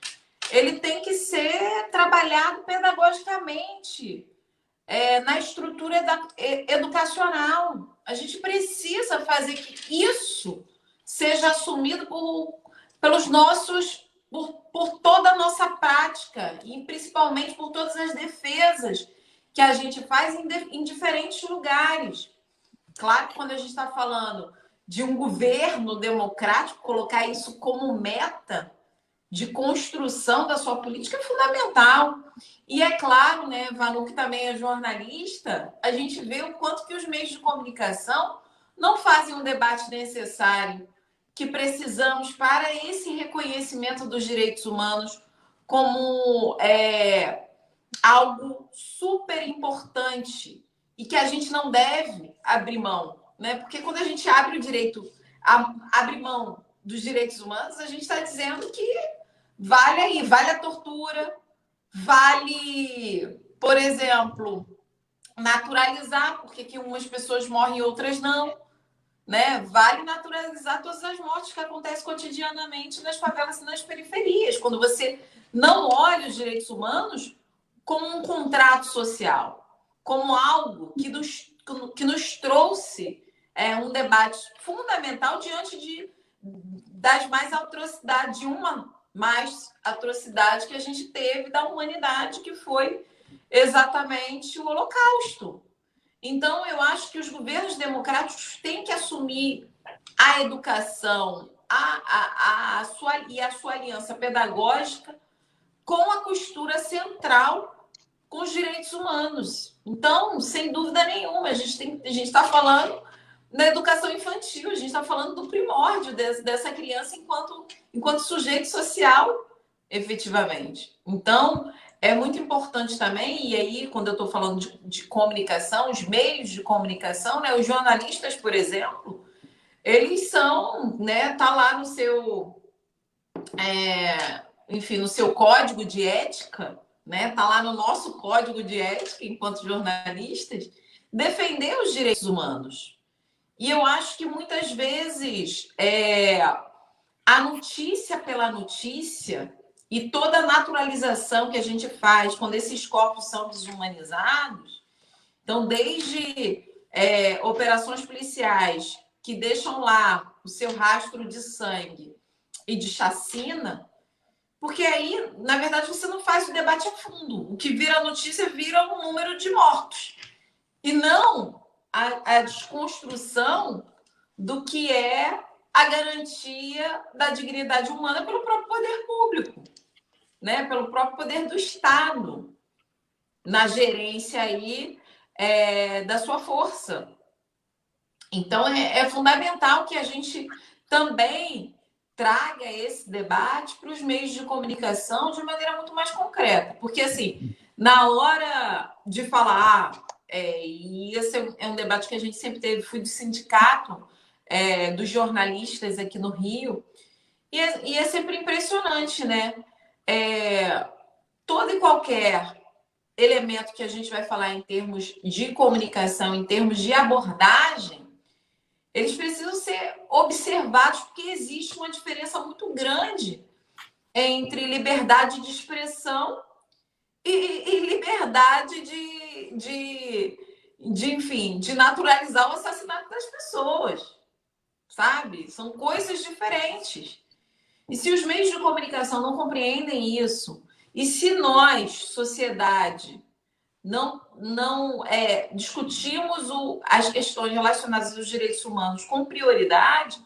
ele tem que ser trabalhado pedagogicamente, na estrutura educacional. A gente precisa fazer que isso seja assumido pelos nossos, por toda a nossa prática, e principalmente por todas as defesas que a gente faz em diferentes lugares. Claro que quando a gente está falando de um governo democrático, colocar isso como meta de construção da sua política é fundamental. E é claro, né, Vanuc também é jornalista, a gente vê o quanto que os meios de comunicação não fazem um debate necessário que precisamos para esse reconhecimento dos direitos humanos como algo super importante e que a gente não deve abrir mão, né? Porque quando a gente abre abre mão dos direitos humanos, a gente está dizendo que vale a tortura, vale, por exemplo, naturalizar, porque que umas pessoas morrem e outras não. né? Vale naturalizar todas as mortes que acontecem cotidianamente nas favelas e nas periferias, quando você não olha os direitos humanos como um contrato social, como algo que nos trouxe um debate fundamental diante das mais atrocidades, de uma mais atrocidade que a gente teve da humanidade, que foi exatamente o Holocausto. Então, eu acho que os governos democráticos têm que assumir a educação a sua aliança pedagógica com a costura central com os direitos humanos. Então, sem dúvida nenhuma, a gente está falando da educação infantil, a gente está falando do primórdio dessa criança enquanto sujeito social, efetivamente. Então, é muito importante também, e aí, quando eu estou falando de comunicação, os meios de comunicação, né, os jornalistas, por exemplo, eles são, né, tá lá no seu, enfim, no seu código de ética, né, tá lá no nosso código de ética, enquanto jornalistas, defender os direitos humanos. E eu acho que muitas vezes a notícia pela notícia e toda a naturalização que a gente faz quando esses corpos são desumanizados, então, desde operações policiais que deixam lá o seu rastro de sangue e de chacina, porque aí, na verdade, você não faz o debate a fundo. O que vira notícia vira um número de mortos. E não a desconstrução do que é a garantia da dignidade humana pelo próprio poder público, né? Pelo próprio poder do Estado, na gerência aí da sua força. Então, é fundamental que a gente também traga esse debate para os meios de comunicação de maneira muito mais concreta. Porque, assim, na hora de falar, e esse é um debate que a gente sempre teve, fui do sindicato dos jornalistas aqui no Rio, e é sempre impressionante, né? Todo e qualquer elemento que a gente vai falar em termos de comunicação, em termos de abordagem, eles precisam ser observados, porque existe uma diferença muito grande entre liberdade de expressão e liberdade enfim, de naturalizar o assassinato das pessoas, sabe? São coisas diferentes. E se os meios de comunicação não compreendem isso, e se nós, sociedade, não discutimos as questões relacionadas aos direitos humanos com prioridade,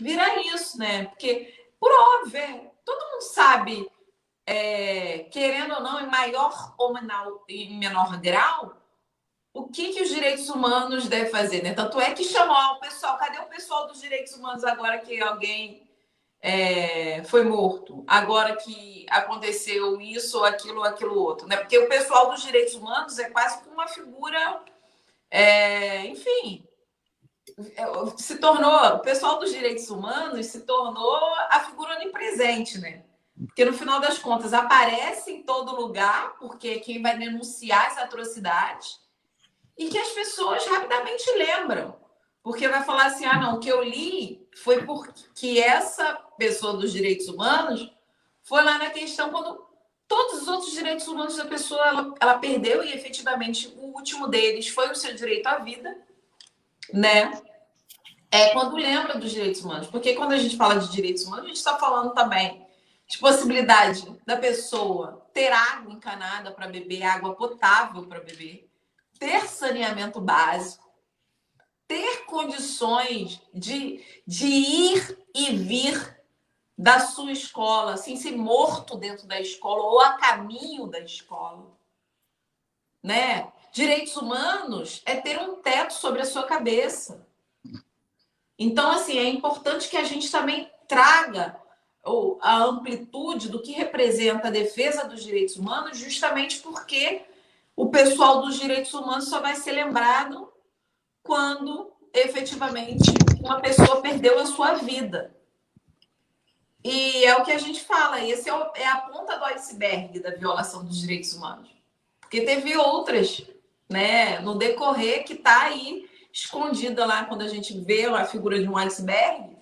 vira isso, né? Porque, por óbvio, todo mundo sabe, querendo ou não, em maior ou em menor grau, o que os direitos humanos devem fazer, né? Tanto é que chamou o pessoal, cadê o pessoal dos direitos humanos agora que alguém foi morto, agora que aconteceu isso ou aquilo outro, né? Porque o pessoal dos direitos humanos é quase como uma figura, enfim, o pessoal dos direitos humanos se tornou a figura onipresente, né? Porque no final das contas aparece em todo lugar, porque é quem vai denunciar as atrocidades, e que as pessoas rapidamente lembram. Porque vai falar assim, não, o que eu li foi porque essa pessoa dos direitos humanos foi lá na questão quando todos os outros direitos humanos da pessoa ela perdeu, e efetivamente o último deles foi o seu direito à vida, né? Quando lembra dos direitos humanos. Porque quando a gente fala de direitos humanos, a gente está falando também de possibilidade da pessoa ter água encanada para beber, água potável para beber, ter saneamento básico, ter condições de ir e vir da sua escola, sem ser morto dentro da escola ou a caminho da escola, né? Direitos humanos é ter um teto sobre a sua cabeça. Então, assim, é importante que a gente também traga a amplitude do que representa a defesa dos direitos humanos, justamente porque o pessoal dos direitos humanos só vai ser lembrado quando efetivamente uma pessoa perdeu a sua vida. E é o que a gente fala, esse é a ponta do iceberg da violação dos direitos humanos. Porque teve outras, né, no decorrer, que está aí escondida lá, quando a gente vê a figura de um iceberg,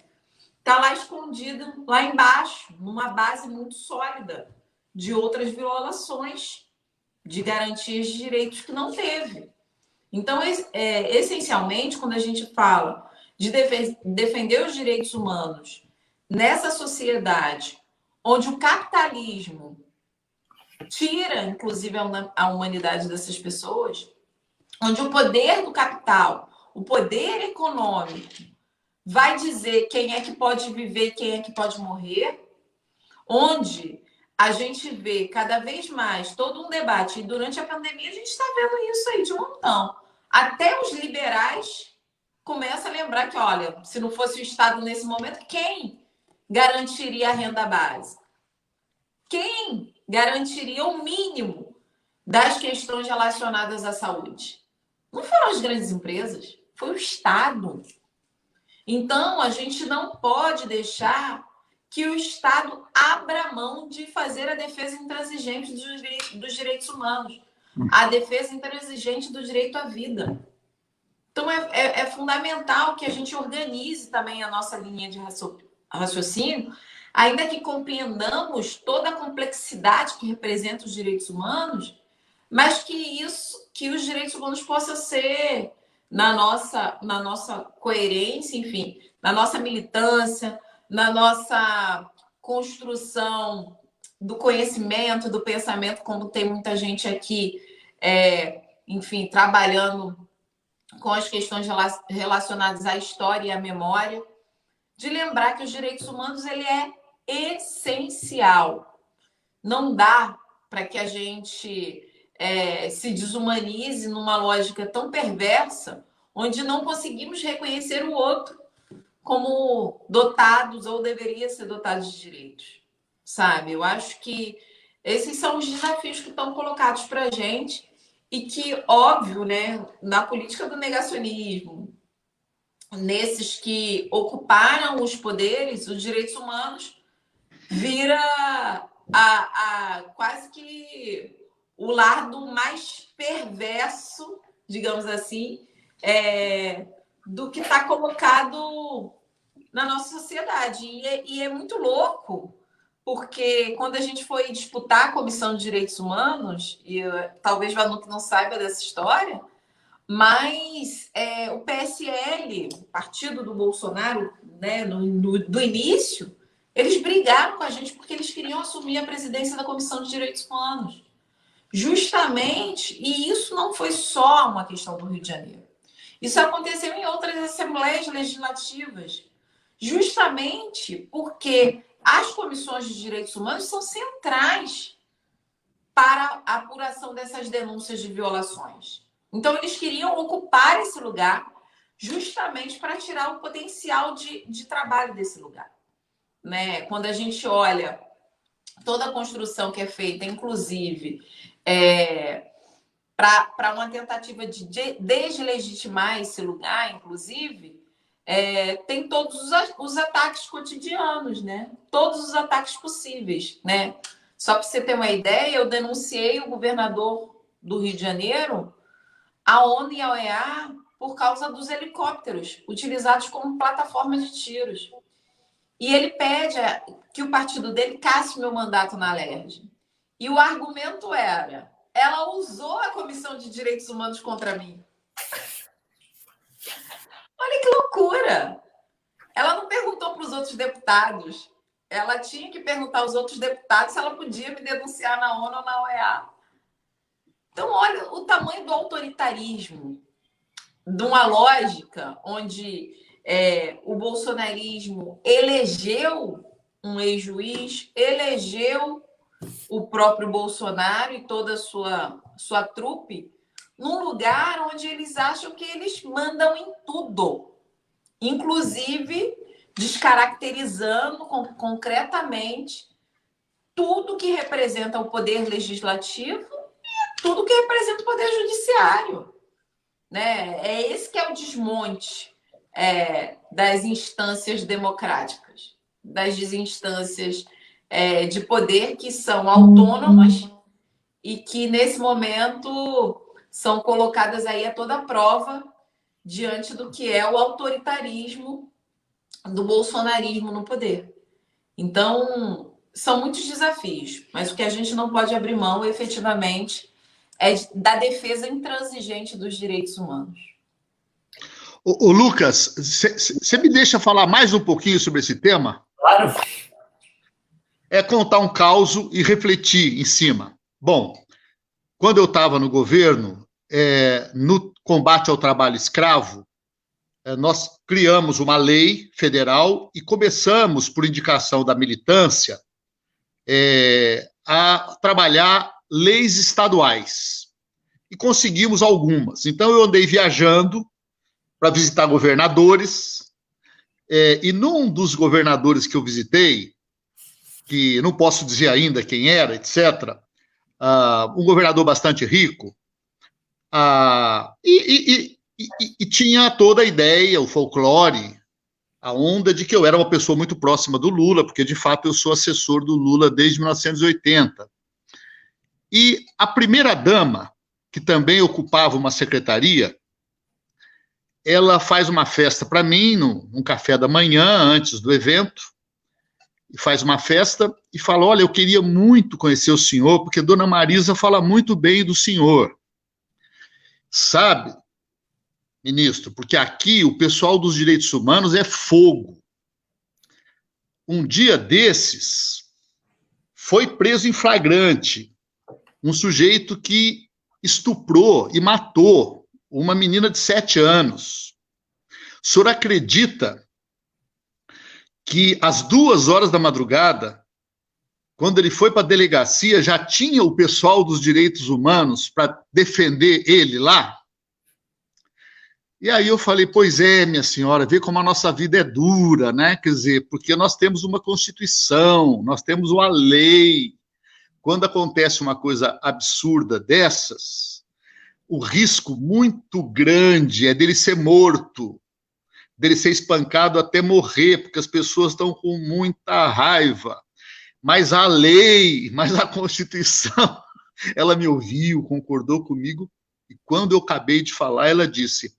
está lá escondida, lá embaixo, numa base muito sólida de outras violações de garantias de direitos que não teve. Então, essencialmente, quando a gente fala de defender os direitos humanos nessa sociedade onde o capitalismo tira, inclusive, a humanidade dessas pessoas, onde o poder do capital, o poder econômico, vai dizer quem é que pode viver e quem é que pode morrer, onde a gente vê cada vez mais todo um debate, e durante a pandemia a gente está vendo isso aí de montão. Até os liberais começam a lembrar que, olha, se não fosse o Estado nesse momento, quem garantiria a renda básica? Quem garantiria o mínimo das questões relacionadas à saúde? Não foram as grandes empresas, foi o Estado. Então, a gente não pode deixar que o Estado abra mão de fazer a defesa intransigente dos direitos humanos, a defesa intransigente do direito à vida. Então, é fundamental que a gente organize também a nossa linha de raciocínio, ainda que compreendamos toda a complexidade que representa os direitos humanos, mas que os direitos humanos possam ser, na nossa coerência, enfim, na nossa militância, na nossa construção do conhecimento, do pensamento, como tem muita gente aqui, enfim, trabalhando com as questões relacionadas à história e à memória, de lembrar que os direitos humanos ele é essencial. Não dá para que a gente se desumanize numa lógica tão perversa, onde não conseguimos reconhecer o outro como dotados ou deveria ser dotados de direitos, sabe? Eu acho que esses são os desafios que estão colocados para a gente e que, óbvio, né, na política do negacionismo, nesses que ocuparam os poderes, os direitos humanos vira quase que o lado mais perverso, digamos assim, do que está colocado na nossa sociedade. E é muito louco, porque quando a gente foi disputar a Comissão de Direitos Humanos, e talvez o Vanuc não saiba dessa história, mas o PSL, o partido do Bolsonaro, né, do início, eles brigaram com a gente porque eles queriam assumir a presidência da Comissão de Direitos Humanos. Justamente, e isso não foi só uma questão do Rio de Janeiro. Isso aconteceu em outras assembleias legislativas, justamente porque as comissões de direitos humanos são centrais para a apuração dessas denúncias de violações. Então, eles queriam ocupar esse lugar justamente para tirar o potencial de trabalho desse lugar. Né? Quando a gente olha toda a construção que é feita, inclusive, para uma tentativa de deslegitimar esse lugar, inclusive, tem todos os ataques cotidianos, né? Todos os ataques possíveis, né? Só para você ter uma ideia, eu denunciei o governador do Rio de Janeiro, a ONU e a OEA, por causa dos helicópteros utilizados como plataforma de tiros. E ele pede que o partido dele casse meu mandato na Alerj. E o argumento era: ela usou a Comissão de Direitos Humanos contra mim. Olha que loucura! Ela não perguntou para os outros deputados. Ela tinha que perguntar aos outros deputados se ela podia me denunciar na ONU ou na OEA. Então, olha o tamanho do autoritarismo, de uma lógica onde o bolsonarismo elegeu um ex-juiz, elegeu o próprio Bolsonaro e toda a sua trupe num lugar onde eles acham que eles mandam em tudo, inclusive descaracterizando concretamente tudo que representa o poder legislativo e tudo que representa o poder judiciário. Né? Esse que é o desmonte das instâncias democráticas, das instâncias de poder que são autônomas e que, nesse momento, são colocadas aí a toda prova diante do que é o autoritarismo do bolsonarismo no poder. Então, são muitos desafios, mas o que a gente não pode abrir mão, efetivamente, é da defesa intransigente dos direitos humanos. Ô Lucas, você me deixa falar mais um pouquinho sobre esse tema? Claro. É contar um caso e refletir em cima. Bom, quando eu estava no governo, no combate ao trabalho escravo, nós criamos uma lei federal e começamos, por indicação da militância, a trabalhar leis estaduais. E conseguimos algumas. Então, eu andei viajando para visitar governadores, e num dos governadores que eu visitei, que não posso dizer ainda quem era, etc., um governador bastante rico, e tinha toda a ideia, o folclore, a onda de que eu era uma pessoa muito próxima do Lula, porque, de fato, eu sou assessor do Lula desde 1980. E a primeira-dama, que também ocupava uma secretaria, ela faz uma festa para mim, num café da manhã, antes do evento, e faz uma festa e fala, olha, eu queria muito conhecer o senhor, porque Dona Marisa fala muito bem do senhor. Sabe, ministro, porque aqui o pessoal dos direitos humanos é fogo. Um dia desses, foi preso em flagrante um sujeito que estuprou e matou uma menina de 7 anos. O senhor acredita que às 2 horas da madrugada, quando ele foi para a delegacia, já tinha o pessoal dos direitos humanos para defender ele lá? E aí eu falei, pois é, minha senhora, vê como a nossa vida é dura, né? Quer dizer, porque nós temos uma Constituição, nós temos uma lei. Quando acontece uma coisa absurda dessas, o risco muito grande é dele ser morto, dele ser espancado até morrer, porque as pessoas estão com muita raiva. Mas a lei, mas a Constituição, ela me ouviu, concordou comigo, e quando eu acabei de falar, ela disse,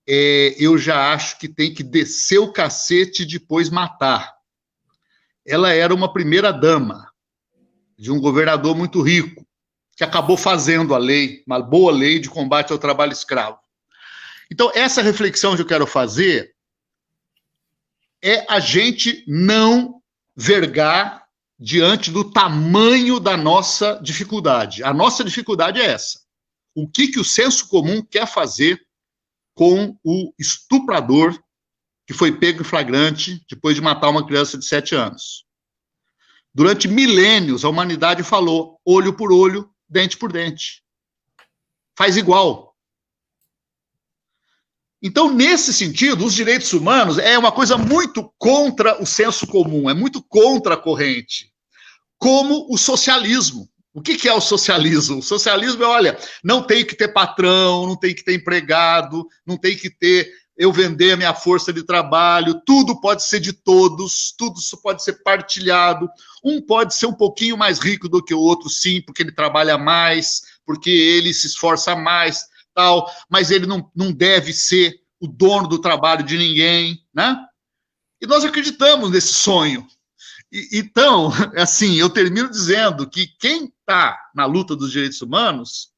eu já acho que tem que descer o cacete e depois matar. Ela era uma primeira-dama de um governador muito rico, que acabou fazendo a lei, uma boa lei de combate ao trabalho escravo. Então, essa reflexão que eu quero fazer é a gente não vergar diante do tamanho da nossa dificuldade. A nossa dificuldade é essa. O que o senso comum quer fazer com o estuprador que foi pego em flagrante depois de matar uma criança de 7 anos? Durante milênios, a humanidade falou olho por olho, dente por dente. Faz igual. Então, nesse sentido, os direitos humanos é uma coisa muito contra o senso comum, é muito contra a corrente. Como o socialismo. O que é o socialismo? O socialismo é, olha, não tem que ter patrão, não tem que ter empregado, não tem que ter eu vender a minha força de trabalho, tudo pode ser de todos, tudo pode ser partilhado, um pode ser um pouquinho mais rico do que o outro, sim, porque ele trabalha mais, porque ele se esforça mais, tal, mas ele não deve ser o dono do trabalho de ninguém, né? E nós acreditamos nesse sonho. Então, assim, eu termino dizendo que quem está na luta dos direitos humanos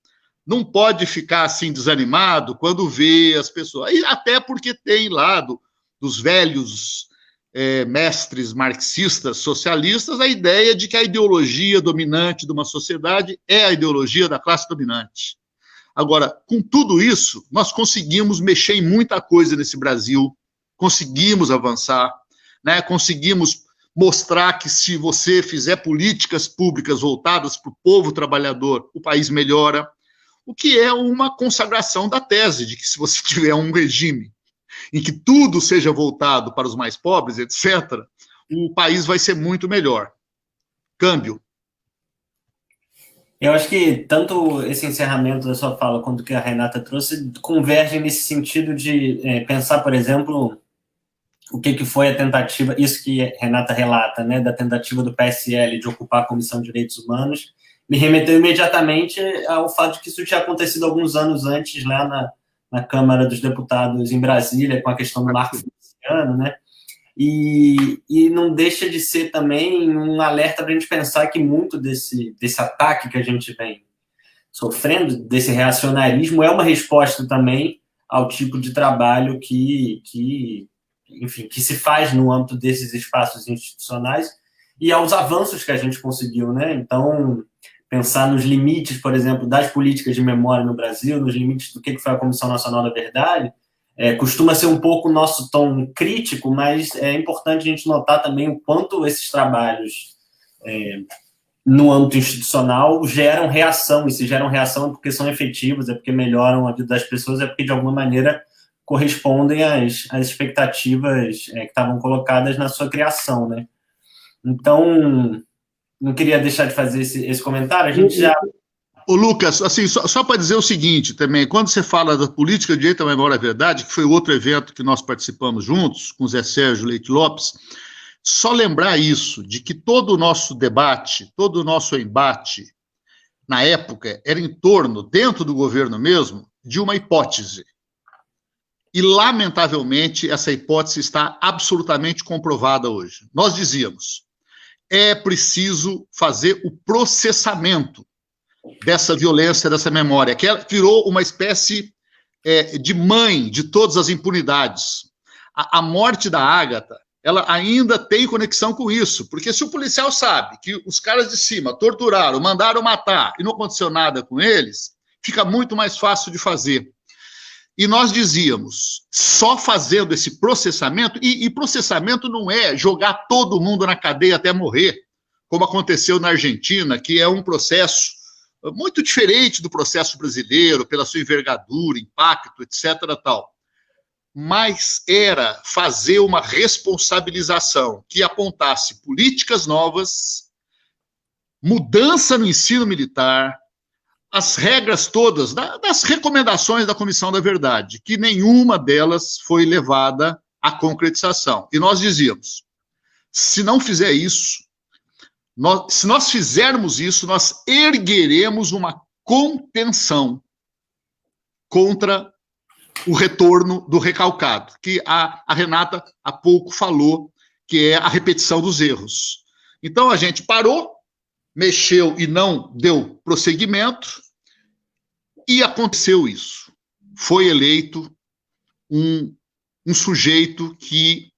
não pode ficar assim desanimado quando vê as pessoas, e até porque tem lá dos velhos mestres marxistas, socialistas, a ideia de que a ideologia dominante de uma sociedade é a ideologia da classe dominante. Agora, com tudo isso, nós conseguimos mexer em muita coisa nesse Brasil, conseguimos avançar, né? Conseguimos mostrar que se você fizer políticas públicas voltadas para o povo trabalhador, o país melhora, o que é uma consagração da tese de que se você tiver um regime em que tudo seja voltado para os mais pobres, etc., o país vai ser muito melhor. Câmbio. Eu acho que tanto esse encerramento da sua fala quanto o que a Renata trouxe convergem nesse sentido de pensar, por exemplo, o que foi a tentativa, isso que a Renata relata, né, da tentativa do PSL de ocupar a Comissão de Direitos Humanos, me remeteu imediatamente ao fato de que isso tinha acontecido alguns anos antes, lá na Câmara dos Deputados em Brasília, com a questão do marco financiano, né? E não deixa de ser também um alerta para a gente pensar que muito desse ataque que a gente vem sofrendo, desse reacionarismo, é uma resposta também ao tipo de trabalho que se faz no âmbito desses espaços institucionais e aos avanços que a gente conseguiu, né? Então, pensar nos limites, por exemplo, das políticas de memória no Brasil, nos limites do que foi a Comissão Nacional da Verdade, costuma ser um pouco o nosso tom crítico, mas é importante a gente notar também o quanto esses trabalhos no âmbito institucional geram reação, e se geram reação é porque são efetivos, é porque melhoram a vida das pessoas, é porque de alguma maneira correspondem às expectativas que estavam colocadas na sua criação, né? Então, não queria deixar de fazer esse comentário, a gente já... Ô, Lucas, assim, só para dizer o seguinte também, quando você fala da política de direito à memória à verdade, que foi outro evento que nós participamos juntos, com o Zé Sérgio Leite Lopes, só lembrar isso, de que todo o nosso debate, todo o nosso embate, na época, era em torno, dentro do governo mesmo, de uma hipótese. E, lamentavelmente, essa hipótese está absolutamente comprovada hoje. Nós dizíamos, é preciso fazer o processamento dessa violência, dessa memória, que virou uma espécie de mãe de todas as impunidades. A morte da Ágata, ela ainda tem conexão com isso, porque se o policial sabe que os caras de cima torturaram, mandaram matar e não aconteceu nada com eles, fica muito mais fácil de fazer. E nós dizíamos, só fazendo esse processamento, e processamento não é jogar todo mundo na cadeia até morrer, como aconteceu na Argentina, que é um processo muito diferente do processo brasileiro, pela sua envergadura, impacto, etc. tal. Mas era fazer uma responsabilização que apontasse políticas novas, mudança no ensino militar, as regras todas, das recomendações da Comissão da Verdade, que nenhuma delas foi levada à concretização. E nós dizíamos, se não fizer isso, se nós fizermos isso, nós ergueremos uma contenção contra o retorno do recalcado, que a Renata há pouco falou, que é a repetição dos erros. Então, a gente parou, mexeu e não deu prosseguimento, e aconteceu isso. Foi eleito um sujeito que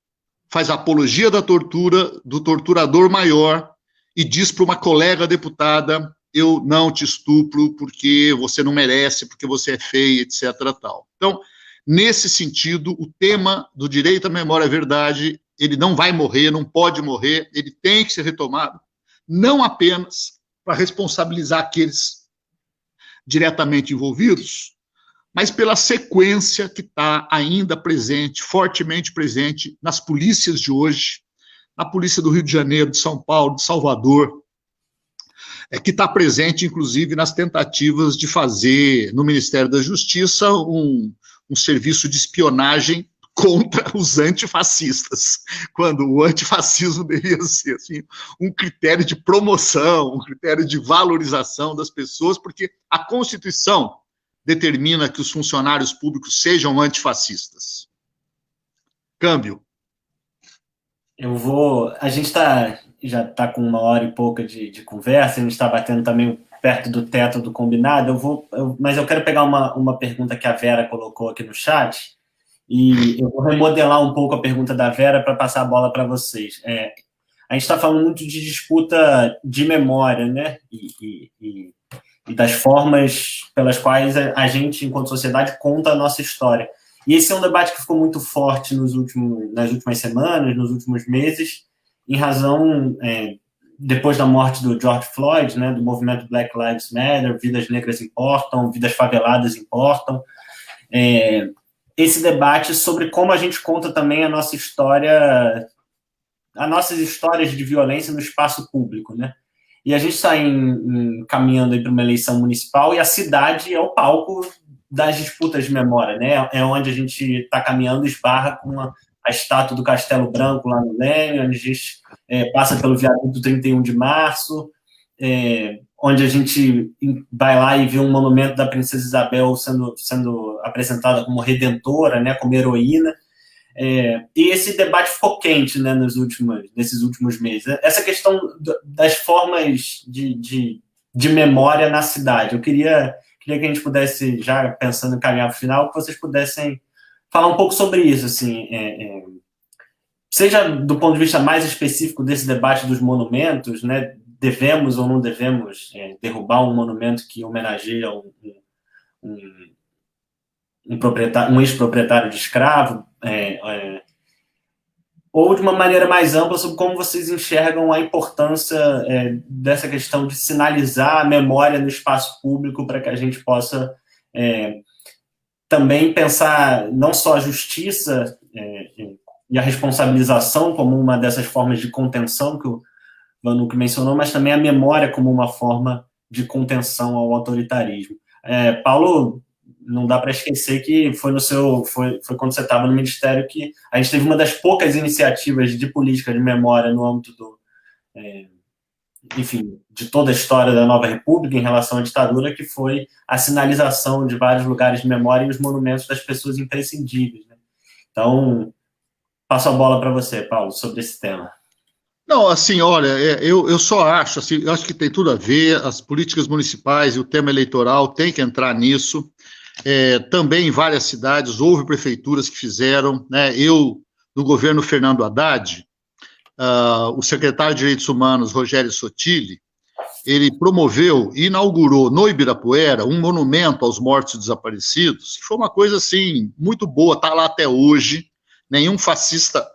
faz apologia da tortura, do torturador maior, e diz para uma colega deputada, eu não te estupro porque você não merece, porque você é feia, etc. tal. Então, nesse sentido, o tema do direito à memória à verdade, ele não vai morrer, não pode morrer, ele tem que ser retomado, não apenas para responsabilizar aqueles diretamente envolvidos, mas pela sequência que está ainda presente, fortemente presente nas polícias de hoje, na polícia do Rio de Janeiro, de São Paulo, de Salvador, que está presente, inclusive, nas tentativas de fazer, no Ministério da Justiça, um serviço de espionagem contra os antifascistas, quando o antifascismo deveria ser assim, um critério de promoção, um critério de valorização das pessoas, porque a Constituição determina que os funcionários públicos sejam antifascistas. Câmbio. A gente já está com 1h e pouca de conversa, a gente está batendo também perto do teto do combinado, mas eu quero pegar uma pergunta que a Vera colocou aqui no chat, e eu vou remodelar um pouco a pergunta da Vera para passar a bola para vocês. A gente está falando muito de disputa de memória, né? E das formas pelas quais a gente, enquanto sociedade, conta a nossa história. E esse é um debate que ficou muito forte nas últimas semanas, nos últimos meses, em razão, depois da morte do George Floyd, né, do movimento Black Lives Matter, vidas negras importam, vidas faveladas importam. Esse debate sobre como a gente conta também a nossa história, as nossas histórias de violência no espaço público, né? E a gente está caminhando para uma eleição municipal e a cidade é o palco das disputas de memória, né? É onde a gente está caminhando, esbarra com a estátua do Castelo Branco lá no Leme, onde a gente passa pelo viaduto 31 de março, onde a gente vai lá e vê um monumento da Princesa Isabel sendo apresentada como redentora, né, como heroína. E esse debate ficou quente, né, nesses últimos meses. Essa questão das formas de memória na cidade. Eu queria que a gente pudesse, já pensando em caminhar para o final, que vocês pudessem falar um pouco sobre isso, assim, seja do ponto de vista mais específico desse debate dos monumentos, né, devemos ou não devemos derrubar um monumento que homenageia um ex-proprietário de escravo, ou de uma maneira mais ampla sobre como vocês enxergam a importância dessa questão de sinalizar a memória no espaço público para que a gente possa também pensar não só a justiça e a responsabilização como uma dessas formas de contenção que o Vanucchi mencionou, mas também a memória como uma forma de contenção ao autoritarismo. Paulo, não dá para esquecer que foi quando você estava no Ministério que a gente teve uma das poucas iniciativas de política de memória no âmbito de toda a história da Nova República em relação à ditadura, que foi a sinalização de vários lugares de memória e os monumentos das pessoas imprescindíveis, né? Então, passo a bola para você, Paulo, sobre esse tema. Não, assim, olha, eu só acho, assim, eu acho que tem tudo a ver, as políticas municipais e o tema eleitoral tem que entrar nisso. Também em várias cidades houve prefeituras que fizeram, né? No governo Fernando Haddad, o secretário de Direitos Humanos, Rogério Sotilli, ele promoveu e inaugurou no Ibirapuera um monumento aos mortos e desaparecidos, que foi uma coisa, assim, muito boa, está lá até hoje, nenhum fascista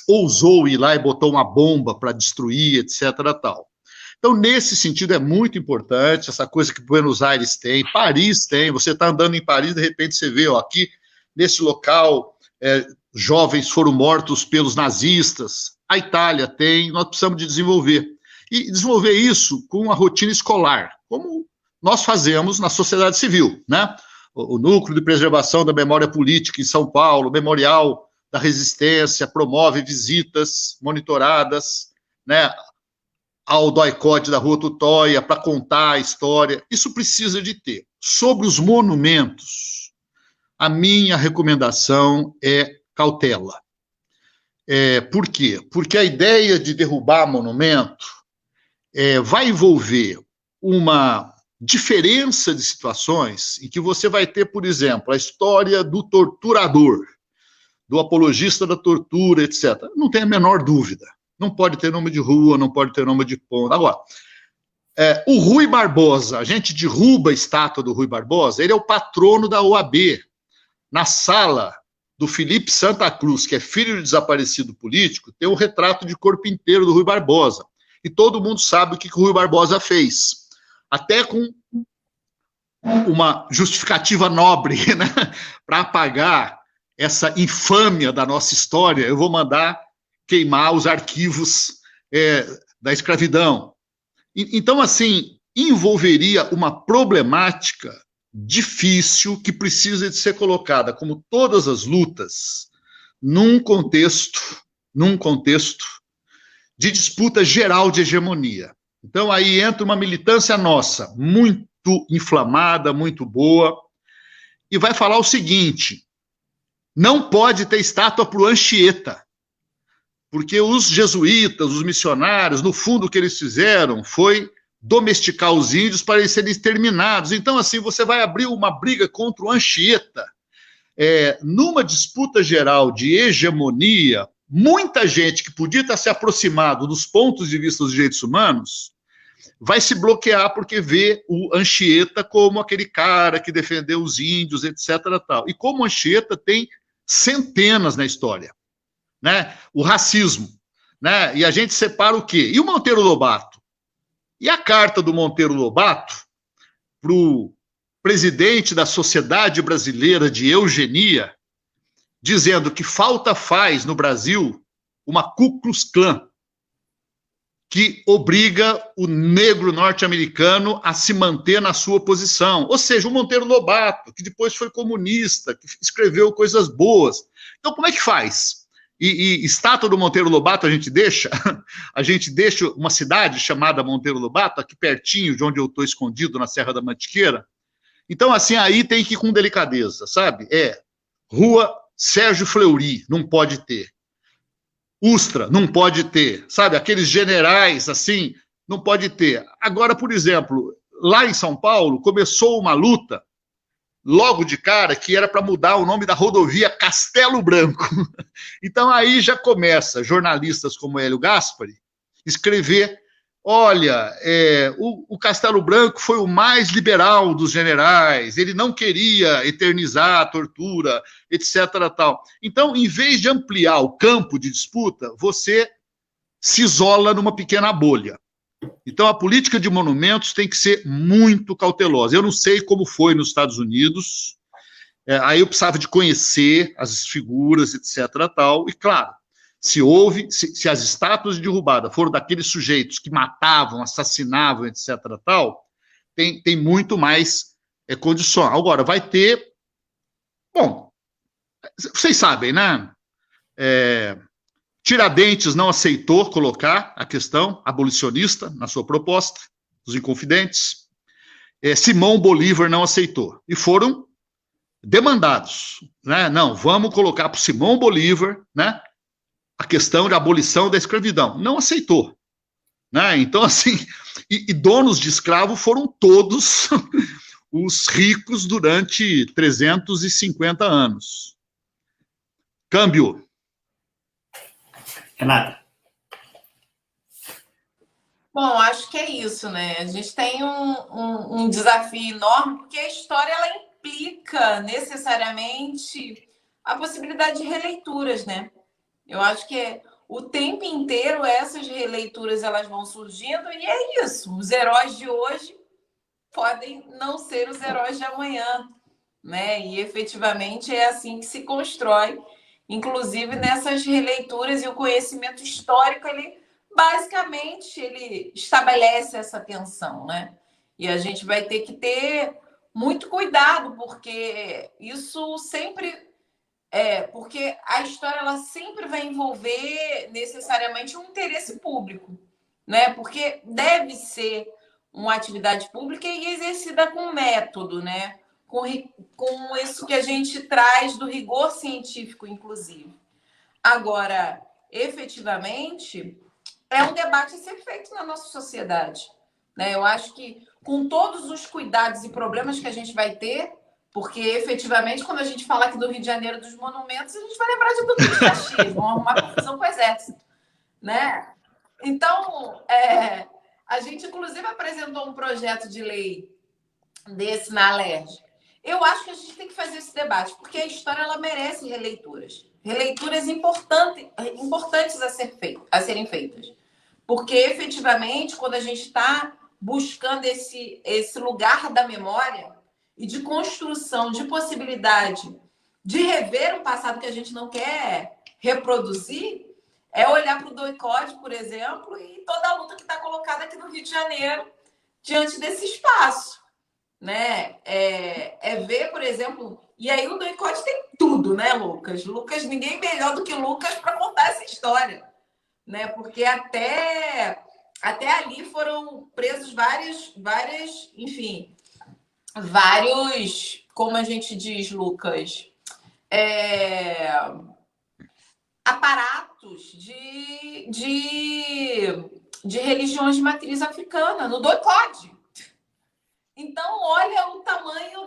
ousou ir lá e botou uma bomba para destruir, etc. tal. Então, nesse sentido, é muito importante essa coisa que Buenos Aires tem, Paris tem, você está andando em Paris, de repente você vê, aqui, nesse local, jovens foram mortos pelos nazistas, a Itália tem, nós precisamos de desenvolver. E desenvolver isso com uma rotina escolar, como nós fazemos na sociedade civil, né? O Núcleo de Preservação da Memória Política em São Paulo, o Memorial da Resistência, promove visitas monitoradas, né, ao DOI-CODE da Rua Tutóia para contar a história. Isso precisa de ter. Sobre os monumentos, a minha recomendação é cautela. Por quê? Porque a ideia de derrubar monumento vai envolver uma diferença de situações em que você vai ter, por exemplo, a história do torturador, do apologista da tortura, etc. Não tem a menor dúvida. Não pode ter nome de rua, não pode ter nome de ponto. Agora, o Rui Barbosa, a gente derruba a estátua do Rui Barbosa, ele é o patrono da OAB. Na sala do Felipe Santa Cruz, que é filho de desaparecido político, tem um retrato de corpo inteiro do Rui Barbosa. E todo mundo sabe o que o Rui Barbosa fez. Até com uma justificativa nobre, né, para apagar essa infâmia da nossa história, eu vou mandar queimar os arquivos da escravidão. Então, assim, envolveria uma problemática difícil que precisa de ser colocada, como todas as lutas, num contexto de disputa geral de hegemonia. Então, aí entra uma militância nossa, muito inflamada, muito boa, e vai falar o seguinte: não pode ter estátua para o Anchieta, porque os jesuítas, os missionários, no fundo o que eles fizeram foi domesticar os índios para eles serem exterminados. Então, assim, você vai abrir uma briga contra o Anchieta, numa disputa geral de hegemonia. Muita gente que podia estar se aproximado dos pontos de vista dos direitos humanos vai se bloquear porque vê o Anchieta como aquele cara que defendeu os índios, etc. Tal. E como o Anchieta tem centenas na história, né? O racismo, né? E a gente separa o quê? E o Monteiro Lobato? E a carta do Monteiro Lobato para o presidente da Sociedade Brasileira de Eugenia, dizendo que falta faz no Brasil uma Ku Klux Klan, que obriga o negro norte-americano a se manter na sua posição. Ou seja, o Monteiro Lobato, que depois foi comunista, que escreveu coisas boas. Então, como é que faz? E estátua do Monteiro Lobato a gente deixa uma cidade chamada Monteiro Lobato, aqui pertinho de onde eu estou escondido, na Serra da Mantiqueira. Então, assim, aí tem que ir com delicadeza, sabe? Rua Sérgio Fleury, não pode ter. Ustra, não pode ter. Sabe, aqueles generais, assim, não pode ter. Agora, por exemplo, lá em São Paulo, começou uma luta, logo de cara, que era para mudar o nome da rodovia Castelo Branco. Então, aí já começa jornalistas como Hélio Gaspari escrever: olha, o Castelo Branco foi o mais liberal dos generais, ele não queria eternizar a tortura, etc. Tal. Então, em vez de ampliar o campo de disputa, você se isola numa pequena bolha. Então, a política de monumentos tem que ser muito cautelosa. Eu não sei como foi nos Estados Unidos, aí eu precisava de conhecer as figuras, etc. Tal. E, claro, se as estátuas de derrubada foram daqueles sujeitos que matavam, assassinavam, etc. Tal, tem muito mais condição. Agora, vai ter... Bom, vocês sabem, né? Tiradentes não aceitou colocar a questão abolicionista na sua proposta, os Inconfidentes. Simão Bolívar não aceitou. E foram demandados, né? Não, vamos colocar para o Simão Bolívar, né, a questão de abolição da escravidão. Não aceitou. Né? Então, assim, e donos de escravo foram todos os ricos durante 350 anos. Câmbio. Renata. Bom, acho que é isso, né? A gente tem um desafio enorme, porque a história ela implica necessariamente a possibilidade de releituras, né? Eu acho que o tempo inteiro essas releituras elas vão surgindo e é isso. Os heróis de hoje podem não ser os heróis de amanhã, né? E efetivamente é assim que se constrói, inclusive nessas releituras, e o conhecimento histórico ele basicamente ele estabelece essa tensão, né? E a gente vai ter que ter muito cuidado, porque isso sempre porque a história ela sempre vai envolver necessariamente um interesse público, né? Porque deve ser uma atividade pública e exercida com método, né? Com isso que a gente traz do rigor científico, inclusive. Agora, efetivamente, é um debate a ser feito na nossa sociedade, né? Eu acho que com todos os cuidados e problemas que a gente vai ter, porque efetivamente, quando a gente fala aqui do Rio de Janeiro dos monumentos, a gente vai lembrar de Duque de Caxias, vão arrumar confusão com o exército, né? Então, a gente inclusive apresentou um projeto de lei desse na Alerj. Eu acho que a gente tem que fazer esse debate, porque a história ela merece releituras importantes a serem feitas. Porque, efetivamente, quando a gente está buscando esse lugar da memória e de construção, de possibilidade de rever um passado que a gente não quer reproduzir, é olhar para o DOI-CODE, por exemplo, e toda a luta que está colocada aqui no Rio de Janeiro diante desse espaço. Né? Ver, por exemplo... E aí o DOI-CODE tem tudo, né, Lucas? Ninguém melhor do que Lucas para contar essa história. Né? Porque até ali foram presos vários, enfim, vários, como a gente diz, Lucas, aparatos de religiões de matriz africana, no DOI-CODE. Então, olha o tamanho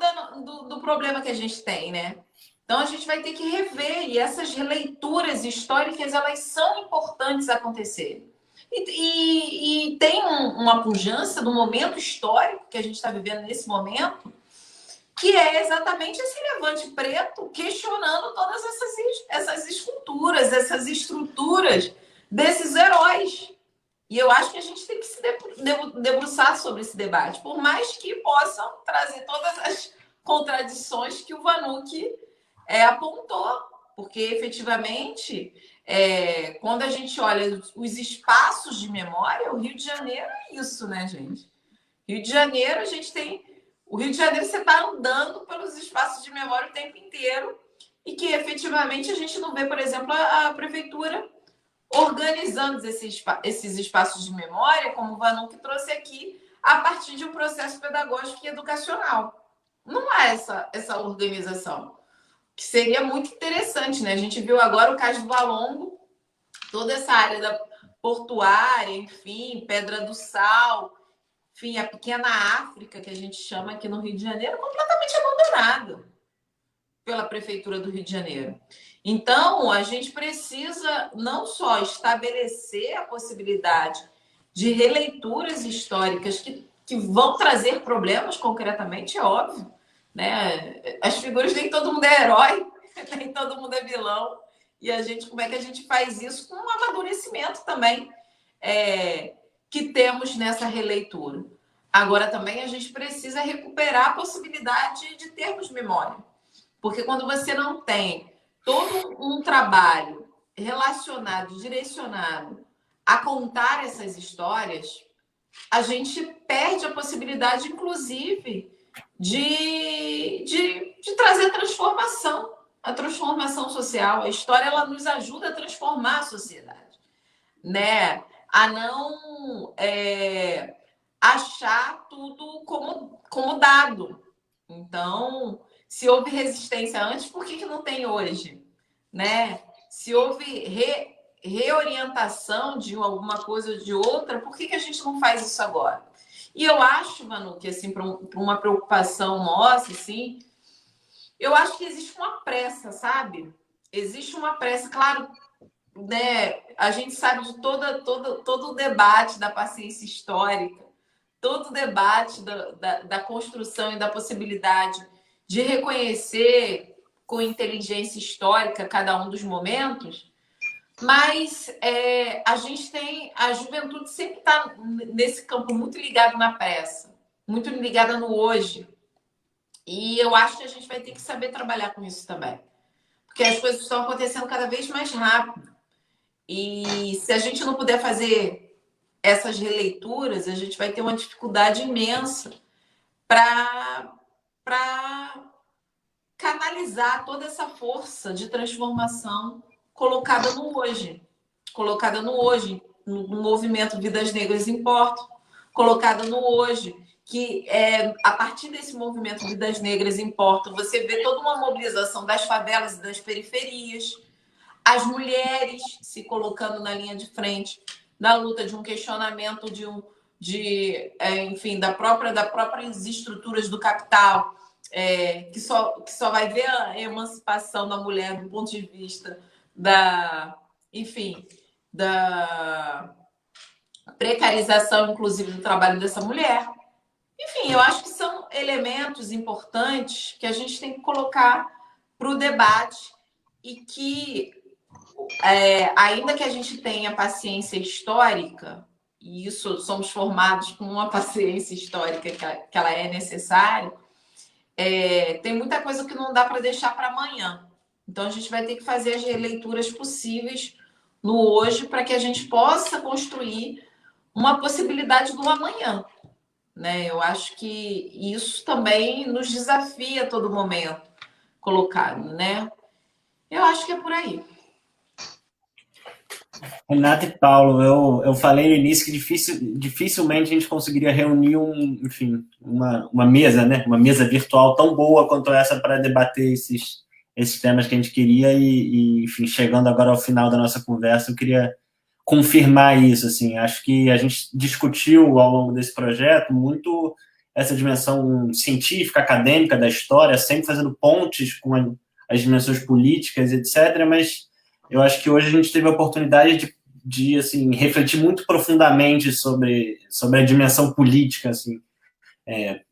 do problema que a gente tem, né? Então, a gente vai ter que rever, e essas releituras históricas, elas são importantes acontecer. E tem uma pujança do momento histórico que a gente está vivendo nesse momento, que é exatamente esse levante preto questionando todas essas esculturas, essas estruturas desses heróis. E eu acho que a gente tem que se debruçar sobre esse debate, por mais que possam trazer todas as contradições que o Vanucchi apontou, porque efetivamente, quando a gente olha os espaços de memória, o Rio de Janeiro é isso, né, gente? Rio de Janeiro, o Rio de Janeiro, você está andando pelos espaços de memória o tempo inteiro, e que efetivamente a gente não vê, por exemplo, a prefeitura organizando esses espaços de memória, como o Vanuc trouxe aqui, a partir de um processo pedagógico e educacional. Não há essa organização, que seria muito interessante, né? A gente viu agora o caso do Valongo, toda essa área da portuária, enfim, Pedra do Sal, enfim, a pequena África, que a gente chama aqui no Rio de Janeiro, completamente abandonada pela Prefeitura do Rio de Janeiro. Então, a gente precisa não só estabelecer a possibilidade de releituras históricas que vão trazer problemas concretamente, é óbvio, né? As figuras, nem todo mundo é herói, nem todo mundo é vilão, e como é que a gente faz isso com um amadurecimento também que temos nessa releitura. Agora, também a gente precisa recuperar a possibilidade de termos memória. Porque quando você não tem todo um trabalho relacionado, direcionado a contar essas histórias, a gente perde a possibilidade, inclusive, de trazer a transformação social. A história, ela nos ajuda a transformar a sociedade, né? A não achar tudo como dado. Então, se houve resistência antes, por que não tem hoje? Né? Se houve reorientação de alguma coisa ou de outra, por que a gente não faz isso agora? E eu acho, Manu, que assim, para uma preocupação nossa, assim, eu acho que existe uma pressa, sabe? Existe uma pressa, claro, né? A gente sabe de todo o debate da paciência histórica, todo o debate da construção e da possibilidade de reconhecer com inteligência histórica cada um dos momentos, mas a juventude sempre está nesse campo muito ligado na pressa, muito ligada no hoje. E eu acho que a gente vai ter que saber trabalhar com isso também, porque as coisas estão acontecendo cada vez mais rápido. E se a gente não puder fazer essas releituras, a gente vai ter uma dificuldade imensa para canalizar toda essa força de transformação colocada no hoje, no movimento Vidas Negras Importam, colocada no hoje, que a partir desse movimento Vidas Negras Importam, você vê toda uma mobilização das favelas e das periferias, as mulheres se colocando na linha de frente, na luta de um questionamento enfim, das próprias estruturas do capital, que só vai ver a emancipação da mulher do ponto de vista da precarização, inclusive, do trabalho dessa mulher. Enfim, eu acho que são elementos importantes que a gente tem que colocar para o debate e que, ainda que a gente tenha paciência histórica, e isso somos formados com uma paciência histórica que ela é necessária, tem muita coisa que não dá para deixar para amanhã. Então, a gente vai ter que fazer as releituras possíveis no hoje para que a gente possa construir uma possibilidade do amanhã. Né? Eu acho que isso também nos desafia a todo momento colocado, né? Eu acho que é por aí. Renata e Paulo, eu falei no início que dificilmente a gente conseguiria reunir uma mesa, né? Uma mesa virtual tão boa quanto essa para debater esses temas que a gente queria enfim, chegando agora ao final da nossa conversa, eu queria confirmar isso, assim, acho que a gente discutiu ao longo desse projeto muito essa dimensão científica, acadêmica da história, sempre fazendo pontes com as dimensões políticas, etc., mas eu acho que hoje a gente teve a oportunidade de assim, refletir muito profundamente sobre a dimensão política, assim,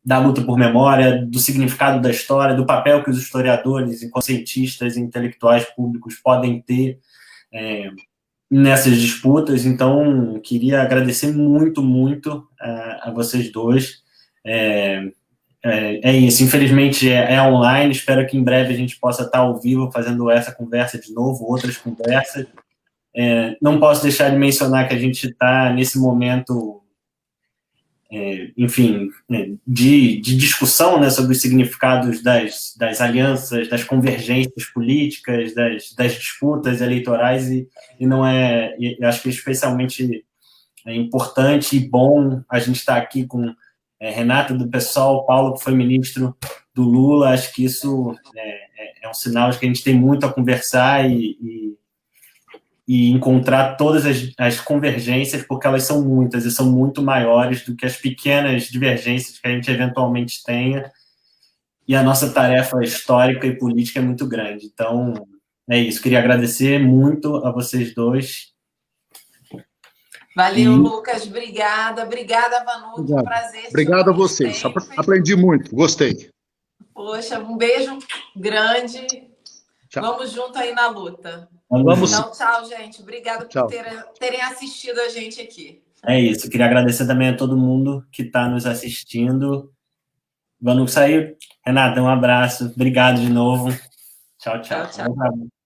da luta por memória, do significado da história, do papel que os historiadores, cientistas e intelectuais públicos podem ter nessas disputas. Então, queria agradecer muito, muito a vocês dois. Isso, infelizmente é online, espero que em breve a gente possa estar ao vivo fazendo essa conversa de novo, outras conversas. Não posso deixar de mencionar que a gente está nesse momento enfim, de discussão, né, sobre os significados das alianças, das convergências políticas, das disputas eleitorais, e não acho que especialmente importante e bom a gente estar aqui com Renata do PSOL, Paulo, que foi ministro do Lula. Acho que isso é um sinal de que a gente tem muito a conversar e encontrar todas as convergências, porque elas são muitas e são muito maiores do que as pequenas divergências que a gente eventualmente tenha, e a nossa tarefa histórica e política é muito grande. Então, é isso. Queria agradecer muito a vocês dois. Valeu, Lucas. Obrigada. Obrigada, Vanucci. Um prazer. Obrigado a vocês. Aprendi muito. Gostei. Poxa, um beijo grande. Tchau. Vamos junto aí na luta. Vamos. Então, tchau, gente. Obrigada por terem assistido a gente aqui. É isso. Queria agradecer também a todo mundo que está nos assistindo. Vamos sair. Renata, um abraço. Obrigado de novo. Tchau, tchau. Tchau, tchau.